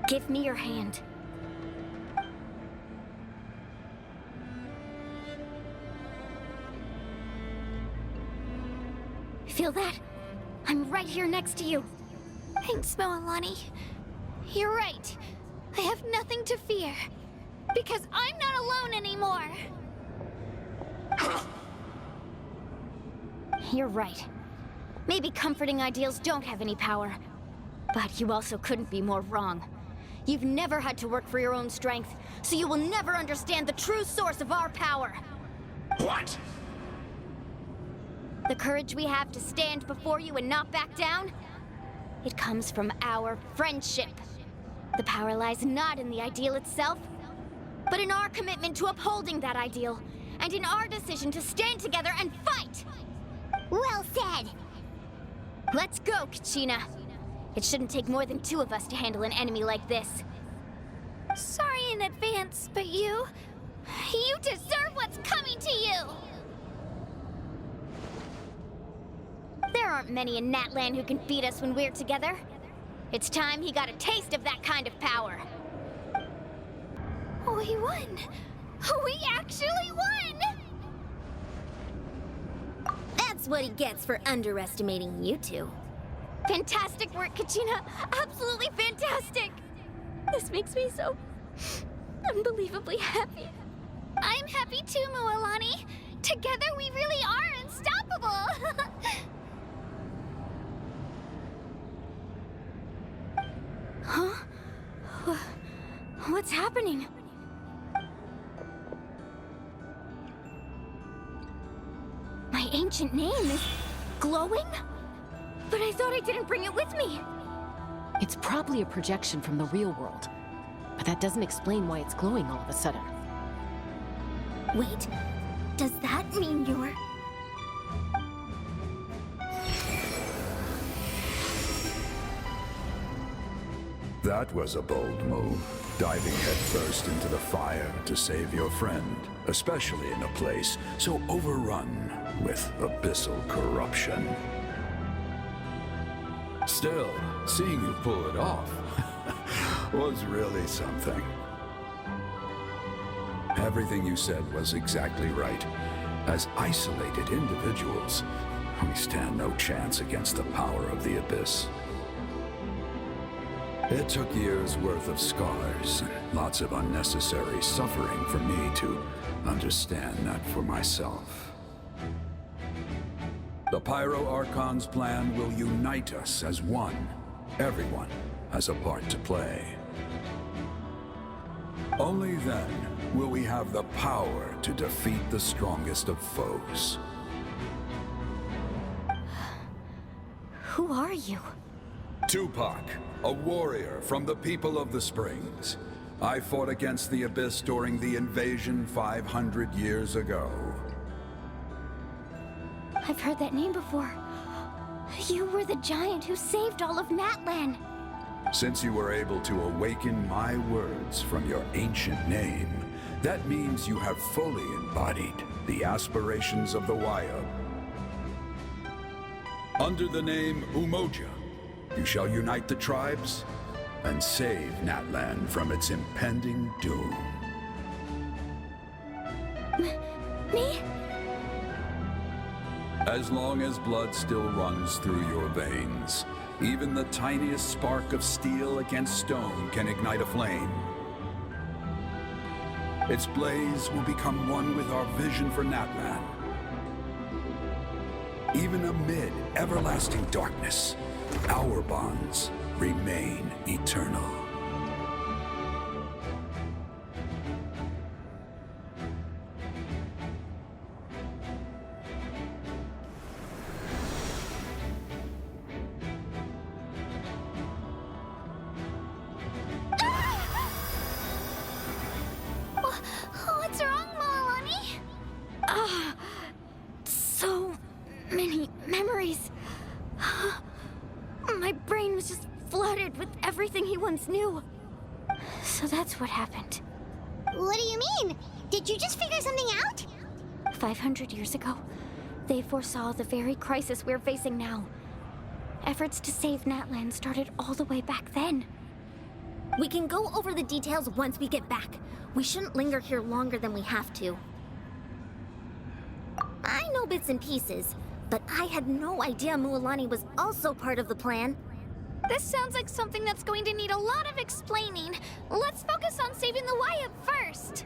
Give me your hand. Feel that? I'm right here next to you. Thanks, Moalani. You're right. I have nothing to fear. Because I'm not alone anymore. You're right. Maybe comforting ideals don't have any power. But you also couldn't be more wrong. You've never had to work for your own strength, so you will never understand the true source of our power. What? The courage we have to stand before you and not back down? It comes from our friendship. The power lies not in the ideal itself, but in our commitment to upholding that ideal, and in our decision to stand together and fight! Well said! Let's go, Kachina. It shouldn't take more than two of us to handle an enemy like this. Sorry in advance, but you deserve what's coming to you! There aren't many in Natlan who can beat us when we're together. It's time he got a taste of that kind of power. We won! We actually won! That's what he gets for underestimating you two. Fantastic work, Kachina! Absolutely fantastic! This makes me so unbelievably happy. I'm happy too, Moalani. Together we really are unstoppable! Huh? What's happening? My ancient name is glowing? But I thought I didn't bring it with me. It's probably a projection from the real world. But that doesn't explain why it's glowing all of a sudden. Wait, does that mean you're... That was a bold move, diving headfirst into the fire to save your friend, especially in a place so overrun with abyssal corruption. Still, seeing you pull it off was really something. Everything you said was exactly right. As isolated individuals, we stand no chance against the power of the Abyss. It took years' worth of scars and lots of unnecessary suffering for me to understand that for myself. The Pyro Archon's plan will unite us as one. Everyone has a part to play. Only then will we have the power to defeat the strongest of foes. Who are you? Tupac, a warrior from the people of the Springs. I fought against the Abyss during the invasion 500 years ago. I've heard that name before. You were the giant who saved all of Natlan. Since you were able to awaken my words from your ancient name, that means you have fully embodied the aspirations of the Waya. Under the name Umoja, you shall unite the tribes and save Natlan from its impending doom. Me? As long as blood still runs through your veins, even the tiniest spark of steel against stone can ignite a flame. Its blaze will become one with our vision for Natlan. Even amid everlasting darkness, our bonds remain eternal. What's wrong, Malani? So many memories. My brain was just flooded with everything he once knew. So that's what happened. What do you mean? Did you just figure something out? 500 years ago, they foresaw the very crisis we're facing now. Efforts to save Natlan started all the way back then. We can go over the details once we get back. We shouldn't linger here longer than we have to. I know bits and pieces, but I had no idea Mualani was also part of the plan. This sounds like something that's going to need a lot of explaining. Let's focus on saving the Wyatt first.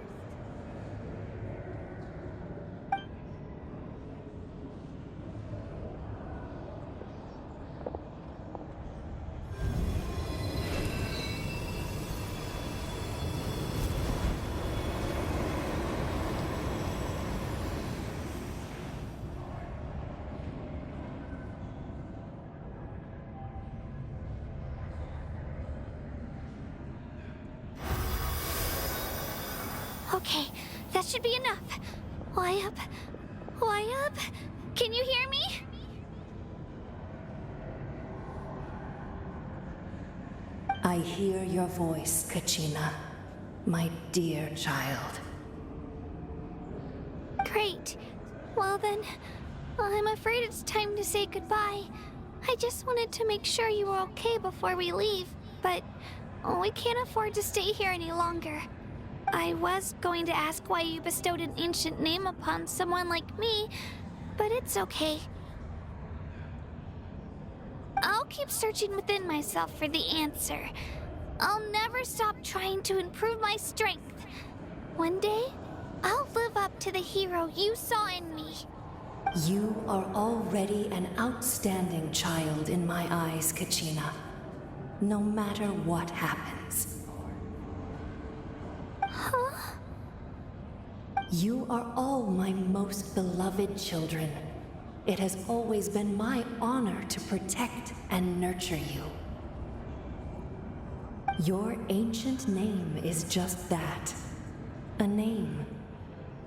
Okay, that should be enough. Wyatt? Wyatt? Can you hear me? I hear your voice, Kachina, my dear child. Great. Well then, I'm afraid it's time to say goodbye. I just wanted to make sure you were okay before we leave, but we can't afford to stay here any longer. I was going to ask why you bestowed an ancient name upon someone like me, but it's okay. I'll keep searching within myself for the answer. I'll never stop trying to improve my strength. One day, I'll live up to the hero you saw in me. You are already an outstanding child in my eyes, Kachina. No matter what happens. Huh? You are all my most beloved children. It has always been my honor to protect and nurture you. Your ancient name is just that. A name.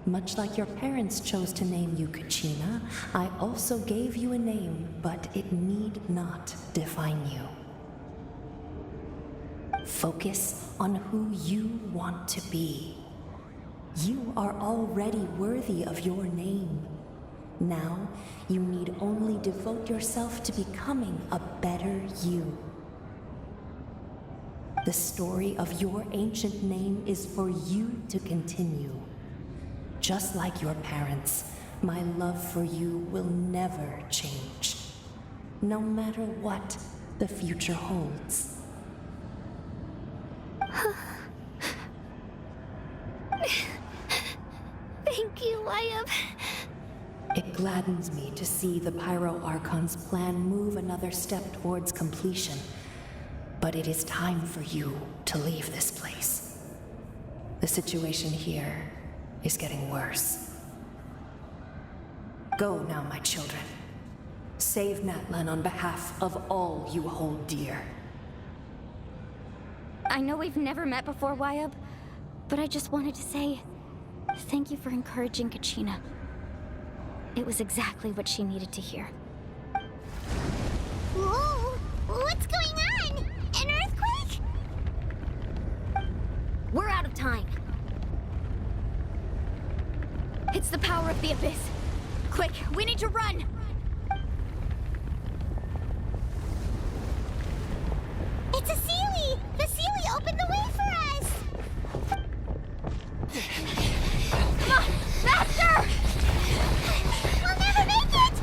Much like your parents chose to name you Kachina, I also gave you a name, but it need not define you. Focus on who you want to be. You are already worthy of your name. Now, you need only devote yourself to becoming a better you. The story of your ancient name is for you to continue. Just like your parents, my love for you will never change. No matter what the future holds. Thank you, Wyatt. It gladdens me to see the Pyro Archon's plan move another step towards completion. But it is time for you to leave this place. The situation here is getting worse. Go now, my children. Save Natlan on behalf of all you hold dear. I know we've never met before, Wyatt, but I just wanted to say thank you for encouraging Kachina. It was exactly what she needed to hear. Whoa! What's going on? An earthquake? We're out of time. It's the power of the Abyss. Quick, we need to run! It's a Sealy! The Sealy opened the way for us! Come on, faster! We'll never make it!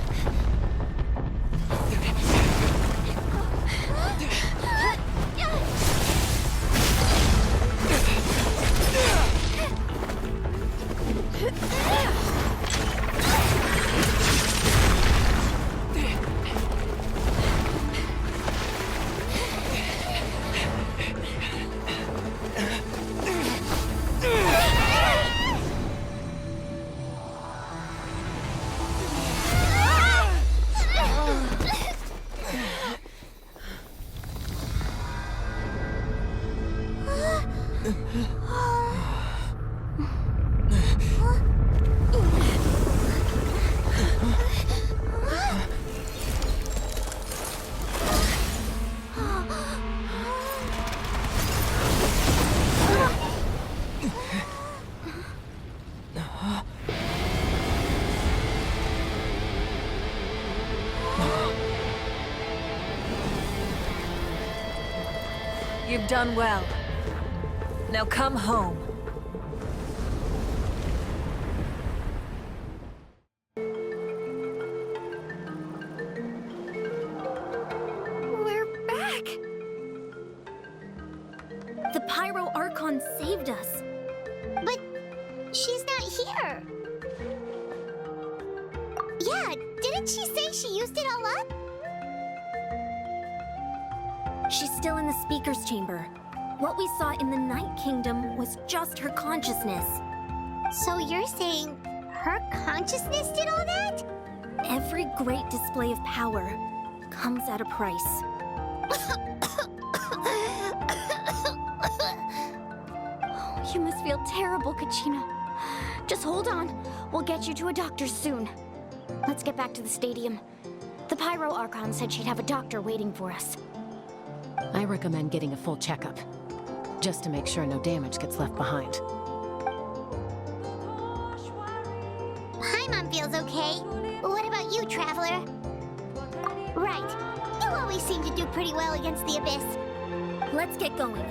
You've done well. Now come home. We're back! The Pyro Archon saved us. But she's not here. Yeah, didn't she say she used it all up? She's still in the Speaker's Chamber. What we saw in the Night Kingdom was just her consciousness. So you're saying her consciousness did all that? Every great display of power comes at a price. You must feel terrible, Kachina. Just hold on. We'll get you to a doctor soon. Let's get back to the stadium. The Pyro Archon said she'd have a doctor waiting for us. I recommend getting a full checkup, just to make sure no damage gets left behind. Paimon feels okay. What about you, Traveler? Right. You always seem to do pretty well against the Abyss. Let's get going.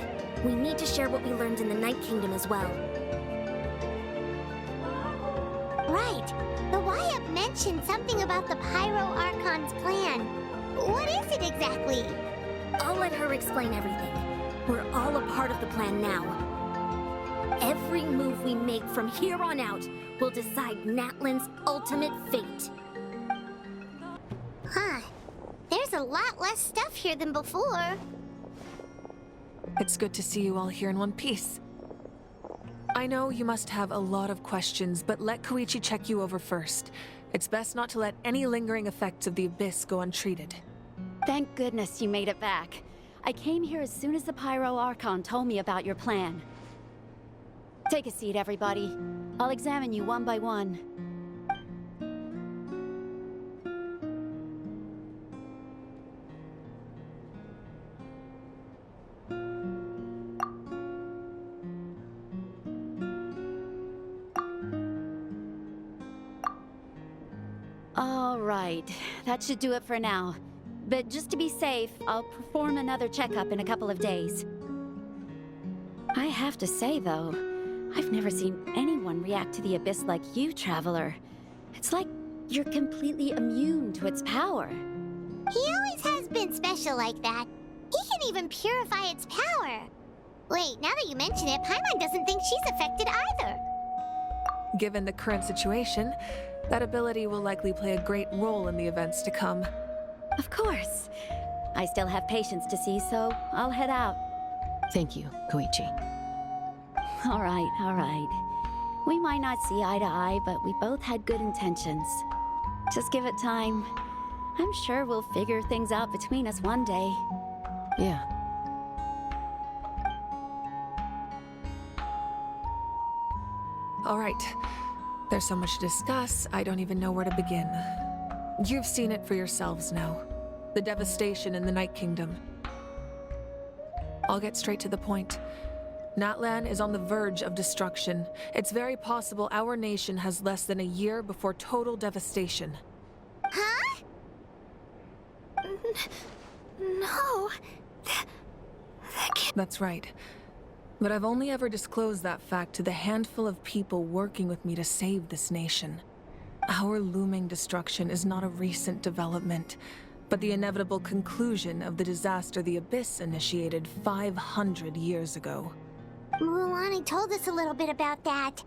We need to share what we learned in the Night Kingdom as well. Right. The Wyatt mentioned something about the Pyro Archon's plan. What is it exactly? I'll let her explain everything. We're all a part of the plan now. Every move we make from here on out will decide Natlan's ultimate fate. Huh. There's a lot less stuff here than before. It's good to see you all here in one piece. I know you must have a lot of questions, but let Koichi check you over first. It's best not to let any lingering effects of the Abyss go untreated. Thank goodness you made it back. I came here as soon as the Pyro Archon told me about your plan. Take a seat, everybody. I'll examine you one by one. All right, that should do it for now. But just to be safe, I'll perform another checkup in a couple of days. I have to say, though, I've never seen anyone react to the Abyss like you, Traveler. It's like you're completely immune to its power. He always has been special like that. He can even purify its power. Wait, now that you mention it, Paimon doesn't think she's affected either. Given the current situation, that ability will likely play a great role in the events to come. Of course. I still have patients to see, so I'll head out. Thank you, Koichi. All right. We might not see eye to eye, but we both had good intentions. Just give it time. I'm sure we'll figure things out between us one day. Yeah. All right. There's so much to discuss, I don't even know where to begin. You've seen it for yourselves now. The devastation in the Night Kingdom. I'll get straight to the point. Natlan is on the verge of destruction. It's very possible our nation has less than a year before total devastation. Huh? No. That's right. But I've only ever disclosed that fact to the handful of people working with me to save this nation. Our looming destruction is not a recent development, but the inevitable conclusion of the disaster the Abyss initiated 500 years ago. Mualani told us a little bit about that.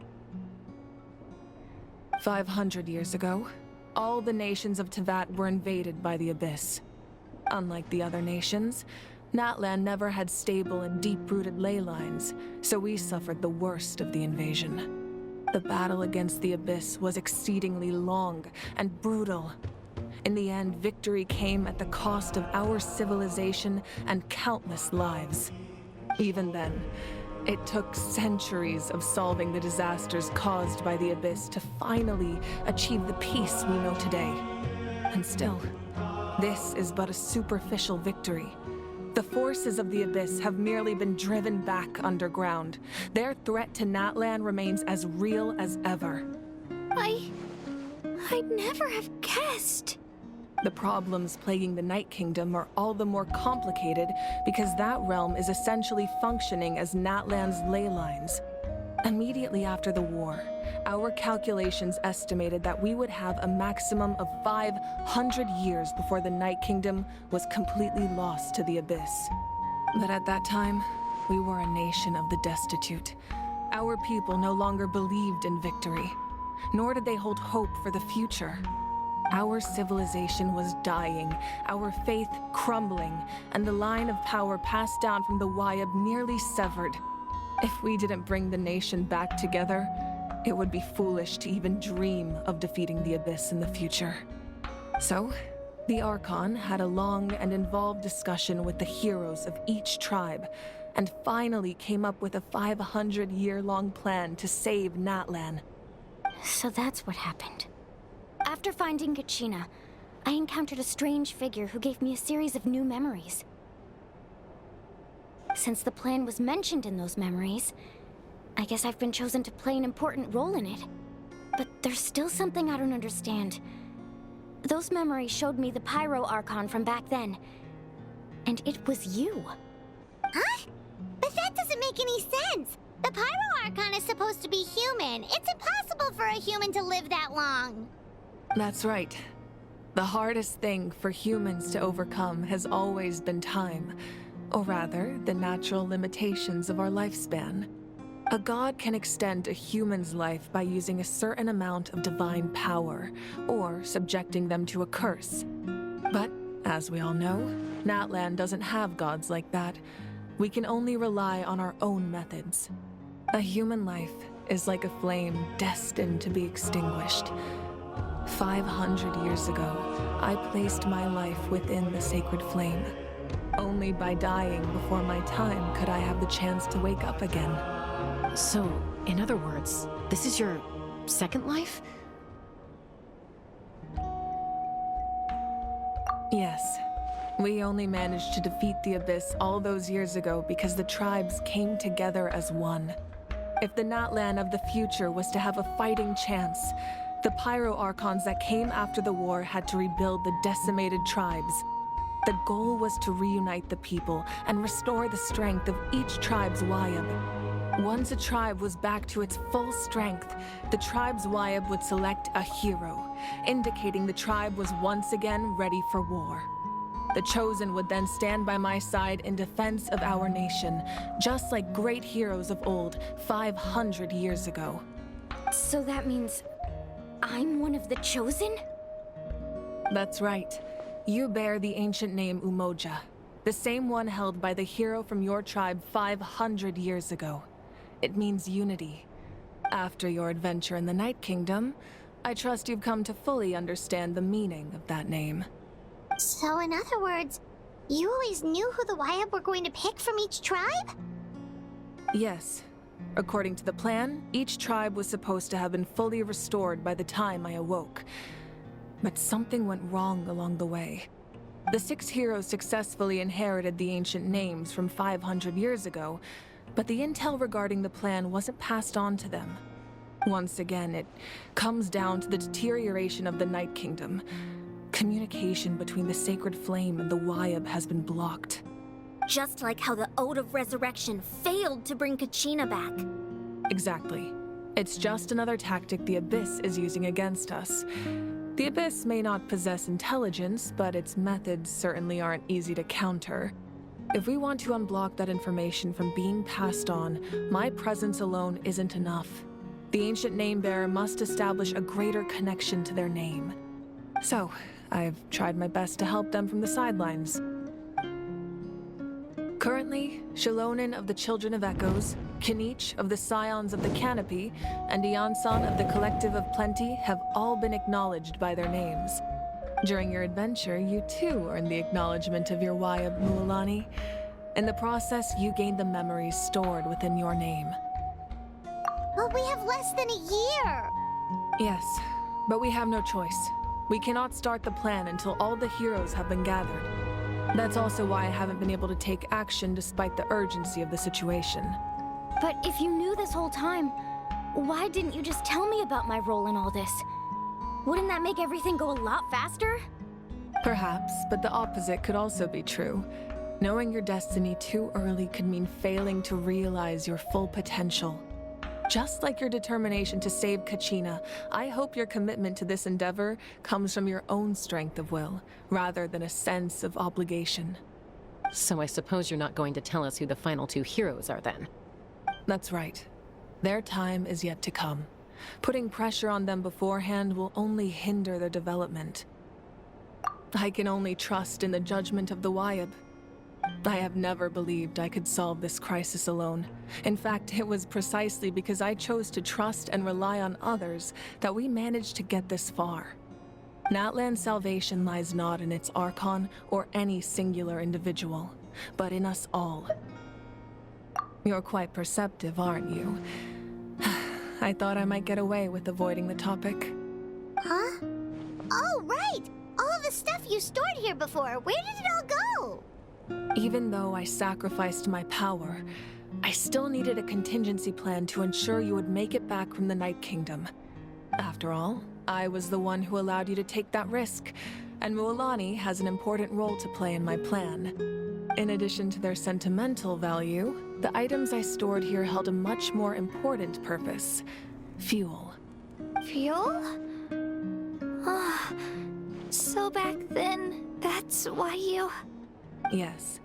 500 years ago, all the nations of Teyvat were invaded by the Abyss. Unlike the other nations, Natlan never had stable and deep-rooted ley lines, so we suffered the worst of the invasion. The battle against the Abyss was exceedingly long and brutal. In the end, victory came at the cost of our civilization and countless lives. Even then, it took centuries of solving the disasters caused by the Abyss to finally achieve the peace we know today. And still, this is but a superficial victory. The forces of the Abyss have merely been driven back underground. Their threat to Natlan remains as real as ever. I'd never have guessed. The problems plaguing the Night Kingdom are all the more complicated because that realm is essentially functioning as Natlan's ley lines. Immediately after the war, our calculations estimated that we would have a maximum of 500 years before the Night Kingdom was completely lost to the Abyss. But at that time, we were a nation of the destitute. Our people no longer believed in victory, nor did they hold hope for the future. Our civilization was dying, our faith crumbling, and the line of power passed down from the Wayab nearly severed. If we didn't bring the nation back together, it would be foolish to even dream of defeating the Abyss in the future. So, the Archon had a long and involved discussion with the heroes of each tribe, and finally came up with a 500-year-long plan to save Natlan. So that's what happened. After finding Kachina, I encountered a strange figure who gave me a series of new memories. Since the plan was mentioned in those memories, I guess I've been chosen to play an important role in it. But there's still something I don't understand. Those memories showed me the Pyro Archon from back then. And it was you. Huh? But that doesn't make any sense. The Pyro Archon is supposed to be human. It's impossible for a human to live that long. That's right. The hardest thing for humans to overcome has always been time. Or rather, the natural limitations of our lifespan. A god can extend a human's life by using a certain amount of divine power, or subjecting them to a curse. But, as we all know, Natlan doesn't have gods like that. We can only rely on our own methods. A human life is like a flame destined to be extinguished. 500 years ago, I placed my life within the sacred flame. Only by dying before my time could I have the chance to wake up again. So, in other words, this is your second life? Yes. We only managed to defeat the Abyss all those years ago because the tribes came together as one. If the Natlan of the future was to have a fighting chance, the Pyro Archons that came after the war had to rebuild the decimated tribes. The goal was to reunite the people and restore the strength of each tribe's Wyab. Once a tribe was back to its full strength, the tribe's Wyab would select a hero, indicating the tribe was once again ready for war. The Chosen would then stand by my side in defense of our nation, just like great heroes of old 500 years ago. So that means I'm one of the Chosen? That's right. You bear the ancient name Umoja, the same one held by the hero from your tribe 500 years ago. It means unity. After your adventure in the Night Kingdom, I trust you've come to fully understand the meaning of that name. So in other words, you always knew who the Wyab were going to pick from each tribe? Yes. According to the plan, each tribe was supposed to have been fully restored by the time I awoke. But something went wrong along the way. The 6 heroes successfully inherited the ancient names from 500 years ago, but the intel regarding the plan wasn't passed on to them. Once again, it comes down to the deterioration of the Night Kingdom. Communication between the Sacred Flame and the Wyab has been blocked. Just like how the Ode of Resurrection failed to bring Kachina back. Exactly. It's just another tactic the Abyss is using against us. The Abyss may not possess intelligence, but its methods certainly aren't easy to counter. If we want to unblock that information from being passed on, my presence alone isn't enough. The ancient name-bearer must establish a greater connection to their name. So, I've tried my best to help them from the sidelines. Currently, Shilonin of the Children of Echoes, Kinich of the Scions of the Canopy, and Iansan of the Collective of Plenty have all been acknowledged by their names. During your adventure, you too earned the acknowledgement of your Wyab, Mualani. In the process, you gained the memories stored within your name. But we have less than a year! Yes, but we have no choice. We cannot start the plan until all the heroes have been gathered. That's also why I haven't been able to take action despite the urgency of the situation. But if you knew this whole time, why didn't you just tell me about my role in all this? Wouldn't that make everything go a lot faster? Perhaps, but the opposite could also be true. Knowing your destiny too early could mean failing to realize your full potential. Just like your determination to save Kachina, I hope your commitment to this endeavor comes from your own strength of will, rather than a sense of obligation. So I suppose you're not going to tell us who the final 2 heroes are then? That's right. Their time is yet to come. Putting pressure on them beforehand will only hinder their development. I can only trust in the judgment of the Wyab. I have never believed I could solve this crisis alone. In fact, it was precisely because I chose to trust and rely on others that we managed to get this far. Natlan's salvation lies not in its archon or any singular individual, but in us all. You're quite perceptive, aren't you? I thought I might get away with avoiding the topic. Huh? Oh, right! All of the stuff you stored here before, where did it all go? Even though I sacrificed my power, I still needed a contingency plan to ensure you would make it back from the Night Kingdom. After all, I was the one who allowed you to take that risk, and Mualani has an important role to play in my plan. In addition to their sentimental value, the items I stored here held a much more important purpose: fuel. Fuel? Ah, so back then, that's why you... Yes.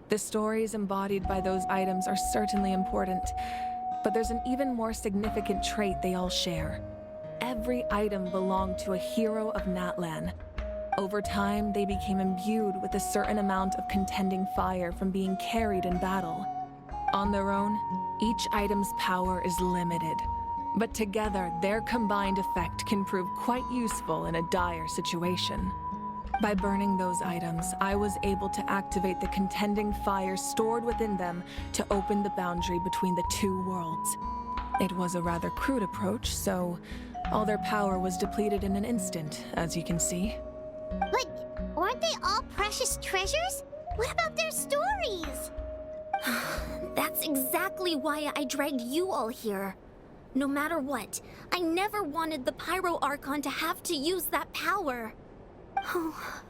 The stories embodied by those items are certainly important, But there's an even more significant trait they all share. Every item belonged to a hero of Natlan. Over time, they became imbued with a certain amount of contending fire from being carried in battle. On their own, each item's power is limited, but together, their combined effect can prove quite useful in a dire situation. By burning those items, I was able to activate the contending fire stored within them to open the boundary between the two worlds. It was a rather crude approach, so all their power was depleted in an instant, as you can see. But aren't they all precious treasures? What about their stories? That's exactly why I dragged you all here. No matter what, I never wanted the Pyro Archon to have to use that power. Oh,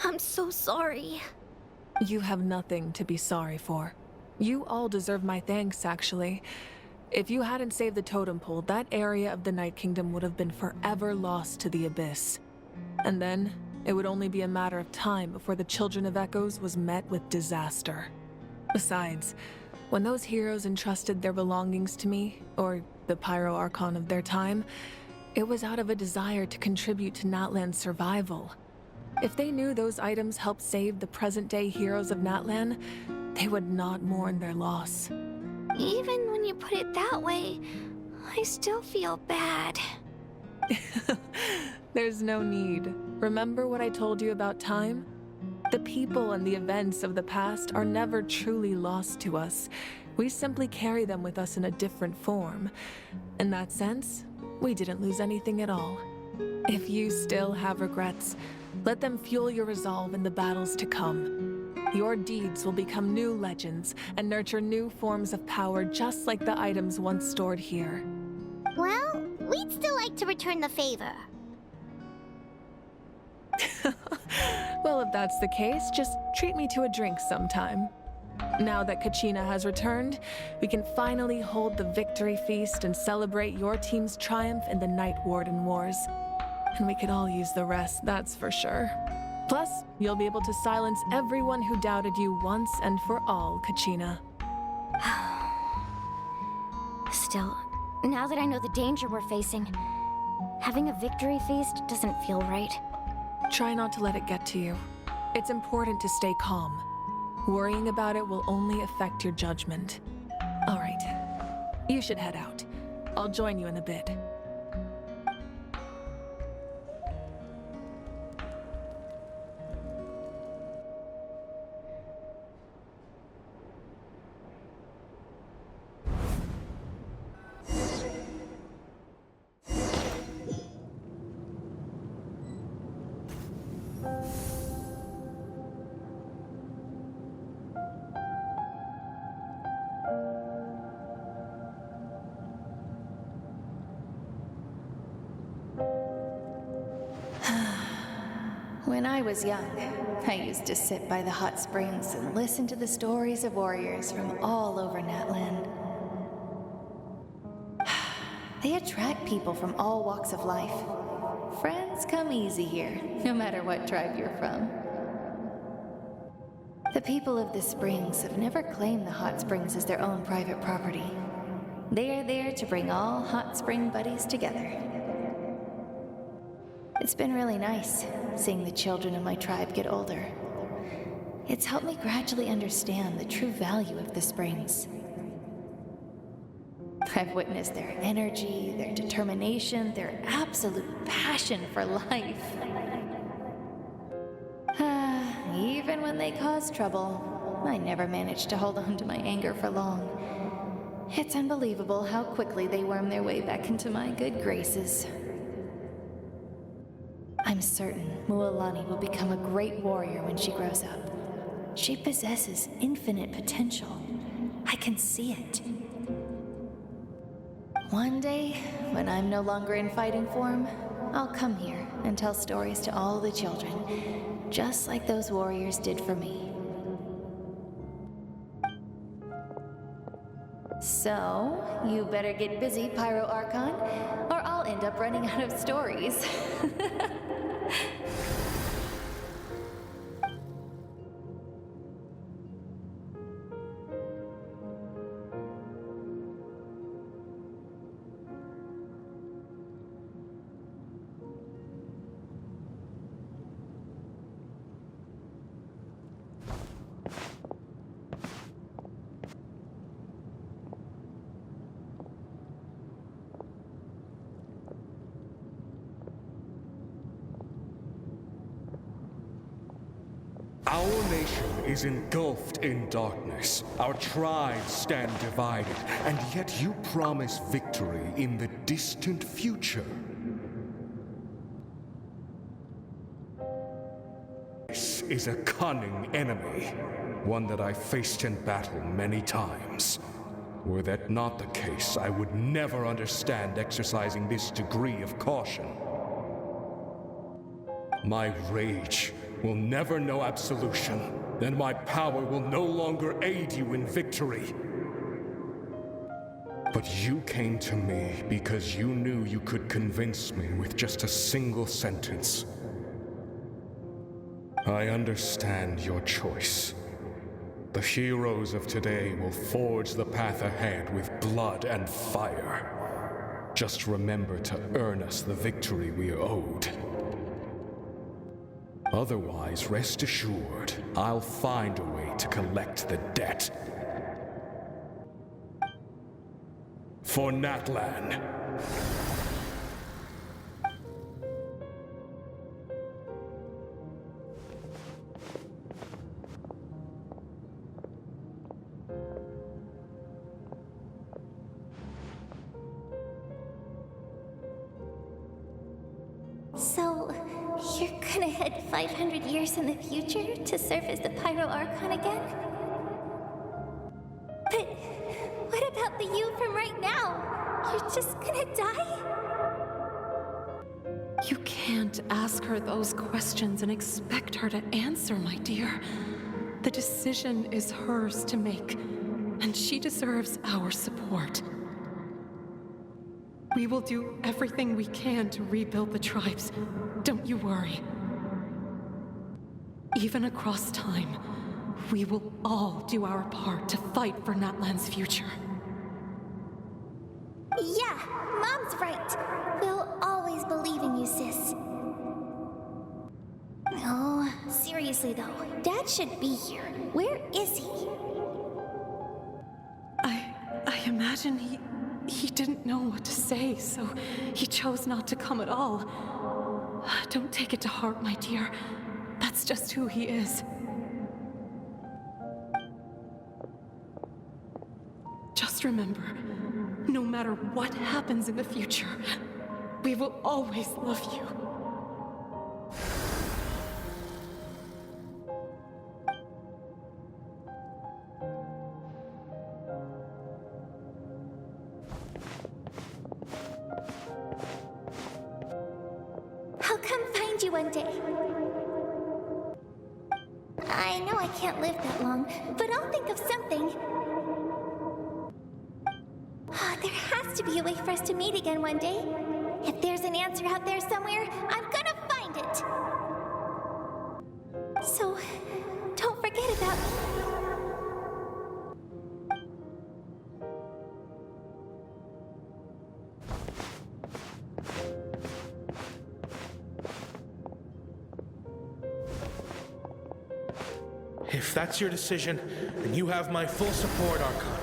I'm so sorry. You have nothing to be sorry for. You all deserve my thanks, actually. If you hadn't saved the totem pole, that area of the Night Kingdom would have been forever lost to the Abyss. And then, it would only be a matter of time before the Children of Echoes was met with disaster. Besides, when those heroes entrusted their belongings to me, or the Pyro Archon of their time, it was out of a desire to contribute to Natlan's survival. If they knew those items helped save the present-day heroes of Natlan, they would not mourn their loss. Even when you put it that way, I still feel bad. There's no need. Remember what I told you about time? The people and the events of the past are never truly lost to us. We simply carry them with us in a different form. In that sense, we didn't lose anything at all. If you still have regrets, let them fuel your resolve in the battles to come. Your deeds will become new legends and nurture new forms of power just like the items once stored here. Well, we'd still like to return the favor. Well, if that's the case, just treat me to a drink sometime. Now that Kachina has returned, we can finally hold the victory feast and celebrate your team's triumph in the Night Warden Wars. And we could all use the rest, that's for sure. Plus, you'll be able to silence everyone who doubted you once and for all, Kachina. Still, now that I know the danger we're facing, having a victory feast doesn't feel right. Try not to let it get to you. It's important to stay calm. Worrying about it will only affect your judgment. All right, you should head out. I'll join you in a bit. When I was young, I used to sit by the hot springs and listen to the stories of warriors from all over Natlan. They attract people from all walks of life. Friends come easy here, no matter what tribe you're from. The people of the springs have never claimed the hot springs as their own private property. They are there to bring all hot spring buddies together. It's been really nice, seeing the children of my tribe get older. It's helped me gradually understand the true value of the springs. I've witnessed their energy, their determination, their absolute passion for life. Even when they cause trouble, I never managed to hold on to my anger for long. It's unbelievable how quickly they worm their way back into my good graces. I'm certain Mualani will become a great warrior when she grows up. She possesses infinite potential. I can see it. One day, when I'm no longer in fighting form, I'll come here and tell stories to all the children, just like those warriors did for me. So, you better get busy, Pyro Archon, or I'll end up running out of stories. is engulfed in darkness. Our tribes stand divided, and yet you promise victory in the distant future. This is a cunning enemy, one that I faced in battle many times. Were that not the case, I would never understand exercising this degree of caution. My rage will never know absolution, and my power will no longer aid you in victory. But you came to me because you knew you could convince me with just a single sentence. I understand your choice. The heroes of today will forge the path ahead with blood and fire. Just remember to earn us the victory we are owed. Otherwise, rest assured, I'll find a way to collect the debt. For Natlan. So, you're gonna head 500 years in the future to serve as the Pyro Archon again? But what about the you from right now? You're just gonna die? You can't ask her those questions and expect her to answer, my dear. The decision is hers to make, and she deserves our support. We will do everything we can to rebuild the tribes. Don't you worry. Even across time, we will all do our part to fight for Natlan's future. Yeah, Mom's right. We'll always believe in you, sis. No, seriously though, Dad should be here. Where is he? I imagine he didn't know what to say, so he chose not to come at all. Don't take it to heart, my dear. That's just who he is. Just remember, no matter what happens in the future, we will always love you. I'll come find you one day. I know I can't live that long, but I'll think of something. There has to be a way for us to meet again one day. If there's an answer out there somewhere, I'm gonna find it. So, don't forget about me. If that's your decision, then you have my full support, Archon.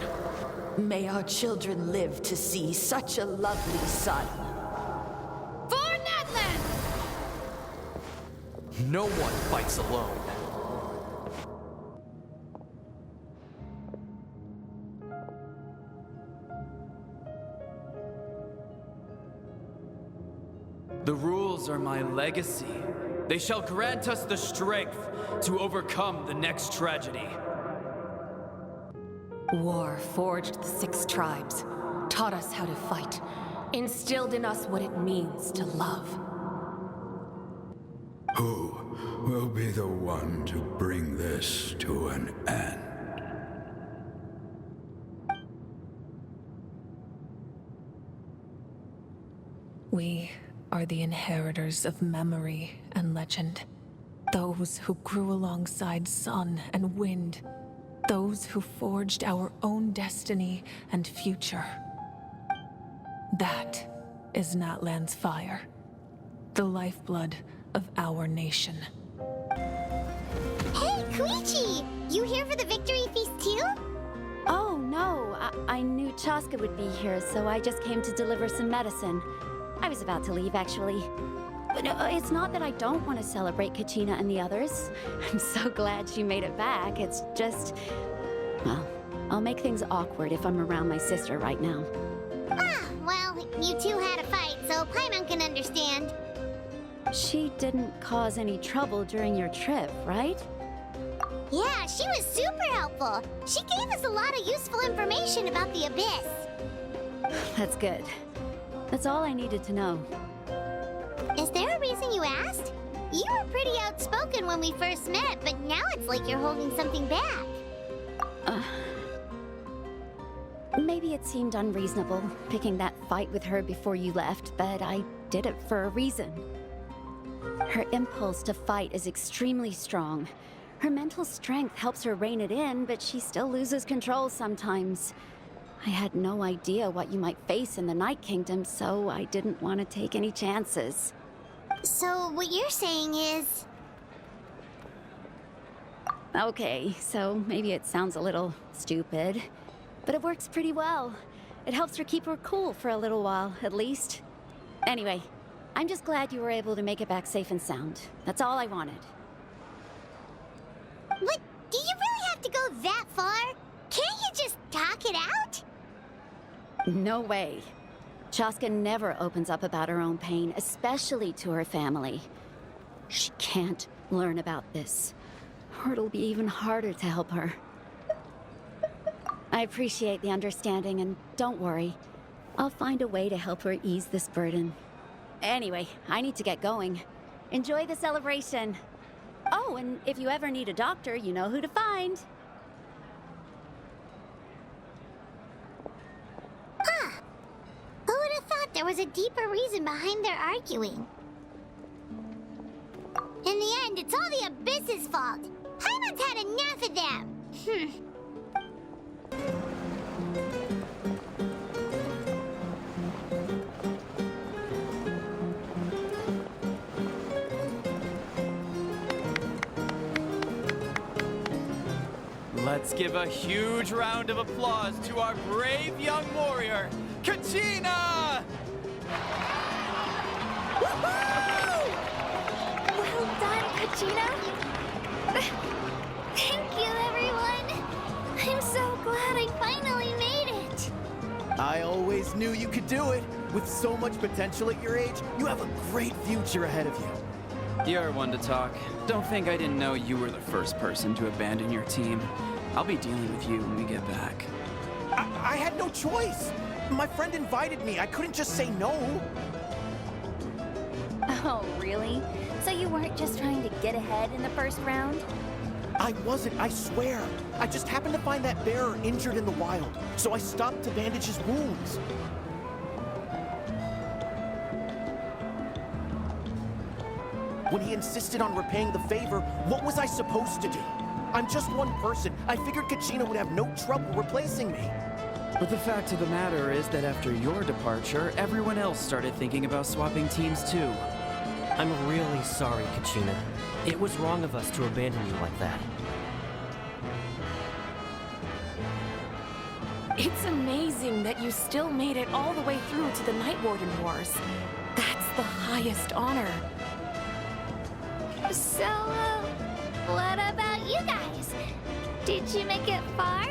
May our children live to see such a lovely son. For Natlan! No one fights alone. The rules are my legacy. They shall grant us the strength to overcome the next tragedy. War forged the 6 tribes, taught us how to fight, instilled in us what it means to love. Who will be the one to bring this to an end? We are the inheritors of memory and legend. Those who grew alongside sun and wind. Those who forged our own destiny and future. That is Natlan's fire. The lifeblood of our nation. Hey, Koichi! You here for the victory feast too? Oh, no. I knew Chaska would be here, so I just came to deliver some medicine. I was about to leave, actually. No, it's not that I don't want to celebrate Kachina and the others. I'm so glad she made it back. It's just... Well, I'll make things awkward if I'm around my sister right now. Ah, well, you two had a fight, so Paimon can understand. She didn't cause any trouble during your trip, right? Yeah, she was super helpful. She gave us a lot of useful information about the Abyss. That's good. That's all I needed to know. Is there a reason you asked? You were pretty outspoken when we first met, but now it's like you're holding something back. Maybe it seemed unreasonable, picking that fight with her before you left, but I did it for a reason. Her impulse to fight is extremely strong. Her mental strength helps her rein it in, but she still loses control sometimes. I had no idea what you might face in the Night Kingdom, so I didn't want to take any chances. So what you're saying is... Okay, so maybe it sounds a little stupid, but it works pretty well. It helps her keep her cool for a little while, at least. Anyway, I'm just glad you were able to make it back safe and sound. That's all I wanted. What? Do you really have to go that far? Can't you just talk it out? No way. Chaska never opens up about her own pain, especially to her family. She can't learn about this, or it'll be even harder to help her. I appreciate the understanding, and don't worry. I'll find a way to help her ease this burden. Anyway, I need to get going. Enjoy the celebration. Oh, and if you ever need a doctor, you know who to find. Huh. Who would have thought there was a deeper reason behind their arguing? In the end, it's all the Abyss's fault. Paimon's had enough of them. Let's give a huge round of applause to our brave young warrior, Kachina! Woohoo! Well done, Kachina. Thank you, everyone. I'm so glad I finally made it. I always knew you could do it. With so much potential at your age, you have a great future ahead of you. You're one to talk. Don't think I didn't know you were the first person to abandon your team. I'll be dealing with you when we get back. I had no choice. My friend invited me. I couldn't just say no. Oh, really? So you weren't just trying to get ahead in the first round? I wasn't, I swear. I just happened to find that bearer injured in the wild, so I stopped to bandage his wounds. When he insisted on repaying the favor, what was I supposed to do? I'm just one person. I figured Kachina would have no trouble replacing me. But the fact of the matter is that after your departure, everyone else started thinking about swapping teams too. I'm really sorry, Kachina. It was wrong of us to abandon you like that. It's amazing that you still made it all the way through to the Night Warden Wars. That's the highest honor. So, what about you guys? Did you make it far?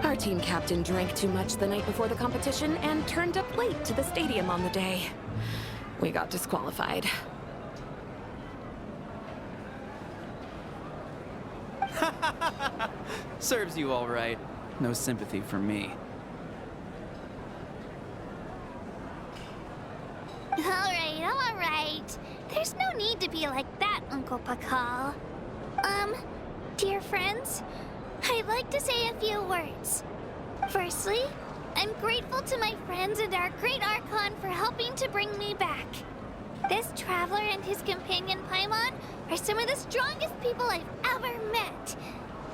Our team captain drank too much the night before the competition and turned up late to the stadium on the day. We got disqualified. Serves you all right. No sympathy for me. All right. There's no need to be like that, Uncle Pakal. Dear friends, I'd like to say a few words. Firstly, I'm grateful to my friends and our great Archon for helping to bring me back. This traveler and his companion Paimon are some of the strongest people I've ever met.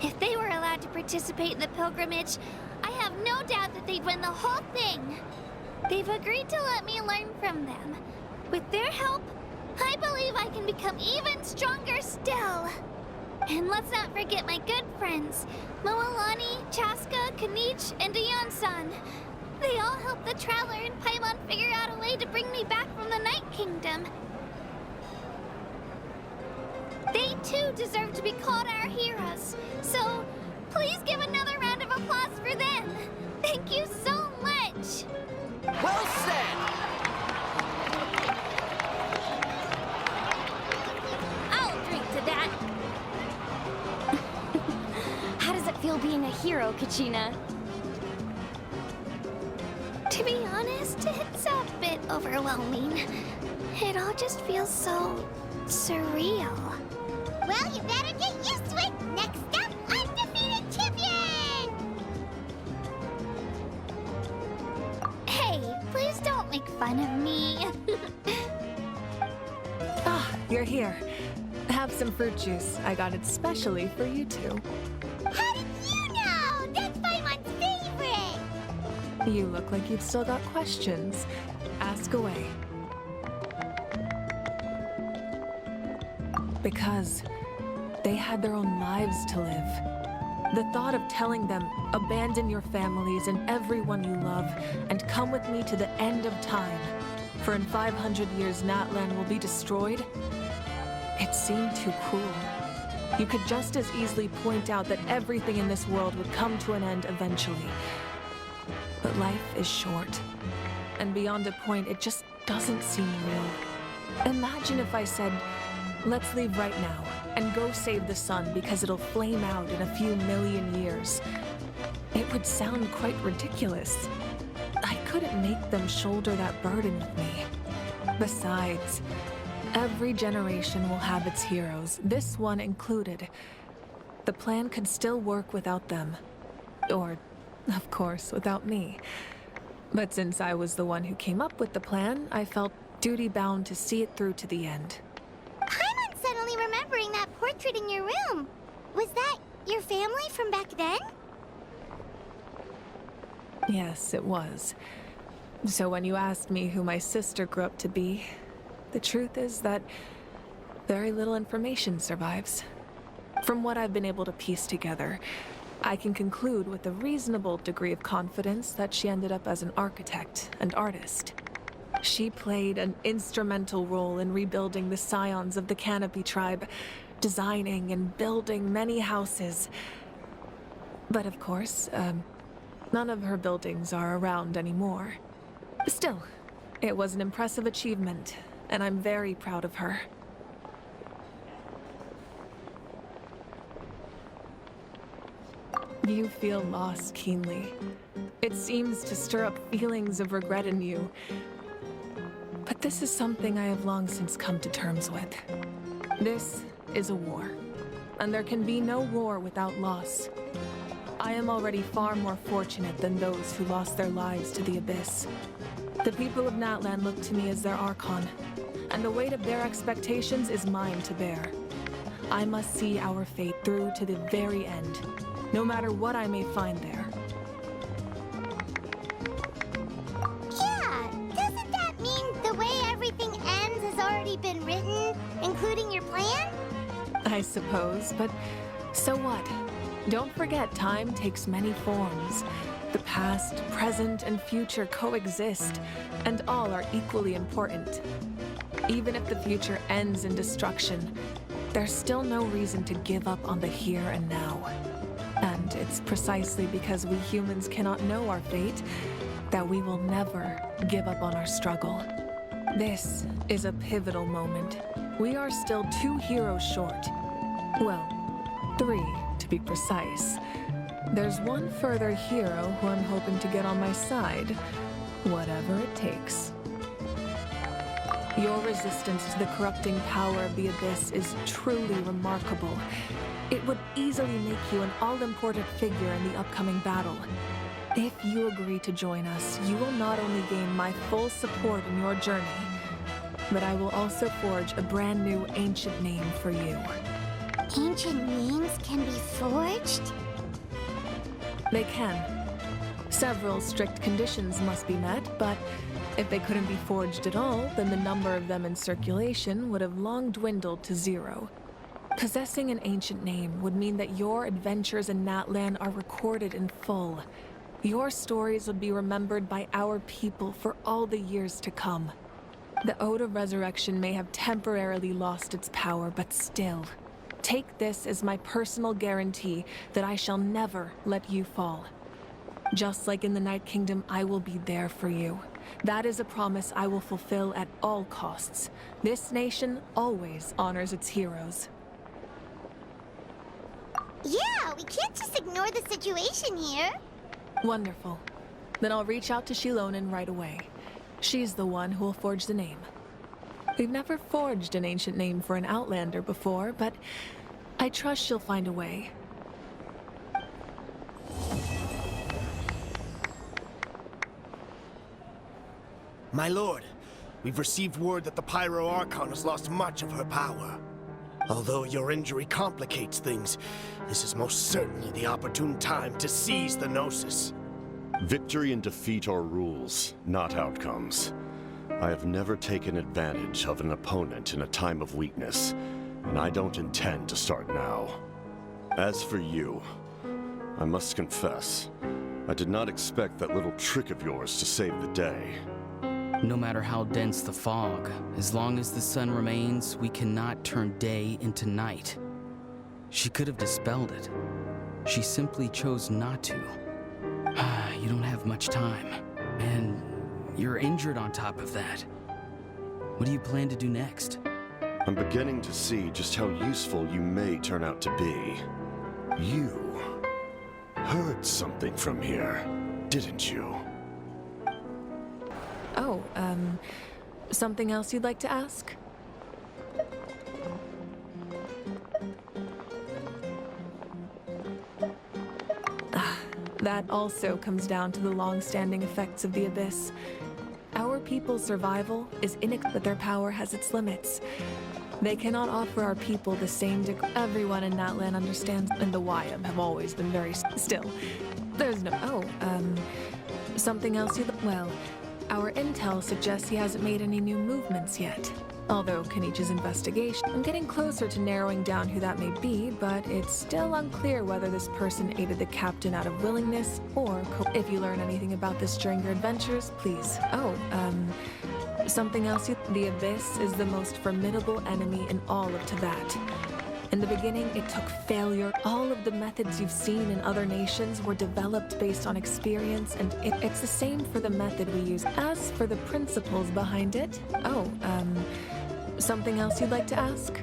If they were allowed to participate in the pilgrimage, I have no doubt that they'd win the whole thing. They've agreed to let me learn from them. With their help, I believe I can become even stronger still. And let's not forget my good friends, Moalani, Chaska, Kanich, and Dion-san. They all helped the Traveler and Paimon figure out a way to bring me back from the Night Kingdom. They too deserve to be called our heroes. So, please give another round of applause for them. Thank you so much. Well said! I'll drink to that. How does it feel being a hero, Kachina? To be honest, it's a bit overwhelming. It all just feels so surreal. Well, you better get used to it. Next up, undefeated champion! Hey, please don't make fun of me. Ah, you're here. Have some fruit juice. I got it specially for you two. How did you know? That's Paimon's favorite! You look like you've still got questions. Ask away. Because they had their own lives to live. The thought of telling them, abandon your families and everyone you love, and come with me to the end of time, for in 500 years Natlan will be destroyed, it seemed too cruel. You could just as easily point out that everything in this world would come to an end eventually. But life is short, and beyond a point, it just doesn't seem real. Imagine if I said, let's leave right now and go save the sun because it'll flame out in a few million years. It would sound quite ridiculous. I couldn't make them shoulder that burden with me. Besides, every generation will have its heroes, this one included. The plan could still work without them. Or, of course, without me. But since I was the one who came up with the plan, I felt duty-bound to see it through to the end. Paimon's suddenly remembering that portrait in your room. Was that your family from back then? Yes, it was. So when you asked me who my sister grew up to be, the truth is that very little information survives. From what I've been able to piece together, I can conclude with a reasonable degree of confidence that she ended up as an architect and artist. She played an instrumental role in rebuilding the scions of the Canopy tribe, designing and building many houses. But of course, none of her buildings are around anymore. Still, it was an impressive achievement, and I'm very proud of her. You feel loss keenly. It seems to stir up feelings of regret in you. But this is something I have long since come to terms with. This is a war, and there can be no war without loss. I am already far more fortunate than those who lost their lives to the Abyss. The people of Natlan look to me as their archon, and the weight of their expectations is mine to bear. I must see our fate through to the very end, no matter what I may find there. Yeah, doesn't that mean the way everything ends has already been written, including your plan? I suppose, but so what? Don't forget, time takes many forms. The past, present, and future coexist, and all are equally important. Even if the future ends in destruction, there's still no reason to give up on the here and now. And it's precisely because we humans cannot know our fate that we will never give up on our struggle. This is a pivotal moment. We are still 2 heroes short. Well, 3 to be precise. There's one further hero who I'm hoping to get on my side, whatever it takes. Your resistance to the corrupting power of the Abyss is truly remarkable. It would easily make you an all-important figure in the upcoming battle. If you agree to join us, you will not only gain my full support in your journey, but I will also forge a brand new ancient name for you. Ancient names can be forged? They can. Several strict conditions must be met, but if they couldn't be forged at all, then the number of them in circulation would have long dwindled to 0. Possessing an ancient name would mean that your adventures in Natlan are recorded in full, Your stories would be remembered by our people for all the years to come. The Ode of Resurrection may have temporarily lost its power, but still, take this as my personal guarantee that I shall never let you fall. Just like in the Night Kingdom, I will be there for you. That is a promise I will fulfill at all costs. This nation always honors its heroes. Yeah, we can't just ignore the situation here. Wonderful. Then I'll reach out to Shilonen right away. She's the one who will forge the name. We've never forged an ancient name for an Outlander before, but I trust she'll find a way. My lord, we've received word that the Pyro Archon has lost much of her power. Although your injury complicates things, this is most certainly the opportune time to seize the Gnosis. Victory and defeat are rules, not outcomes. I have never taken advantage of an opponent in a time of weakness, and I don't intend to start now. As for you, I must confess, I did not expect that little trick of yours to save the day. No matter how dense the fog, as long as the sun remains, we cannot turn day into night. She could have dispelled it. She simply chose not to. You don't have much time, and you're injured on top of that. What do you plan to do next? I'm beginning to see just how useful you may turn out to be. You heard something from here, didn't you? Oh, something else you'd like to ask? That also comes down to the long-standing effects of the Abyss. Our people's survival is but their power has its limits. They cannot offer our people the same everyone in Natlan understands, and the YM have always been very still. There's no... something else well, our intel suggests he hasn't made any new movements yet. Although Kenichi's investigation, I'm getting closer to narrowing down who that may be, but it's still unclear whether this person aided the captain out of willingness or if you learn anything about this during your adventures, please. Something else the Abyss is the most formidable enemy in all of Teyvat. In the beginning, it took failure. All of the methods you've seen in other nations were developed based on experience, and it's the same for the method we use. As for the principles behind it, something else you'd like to ask?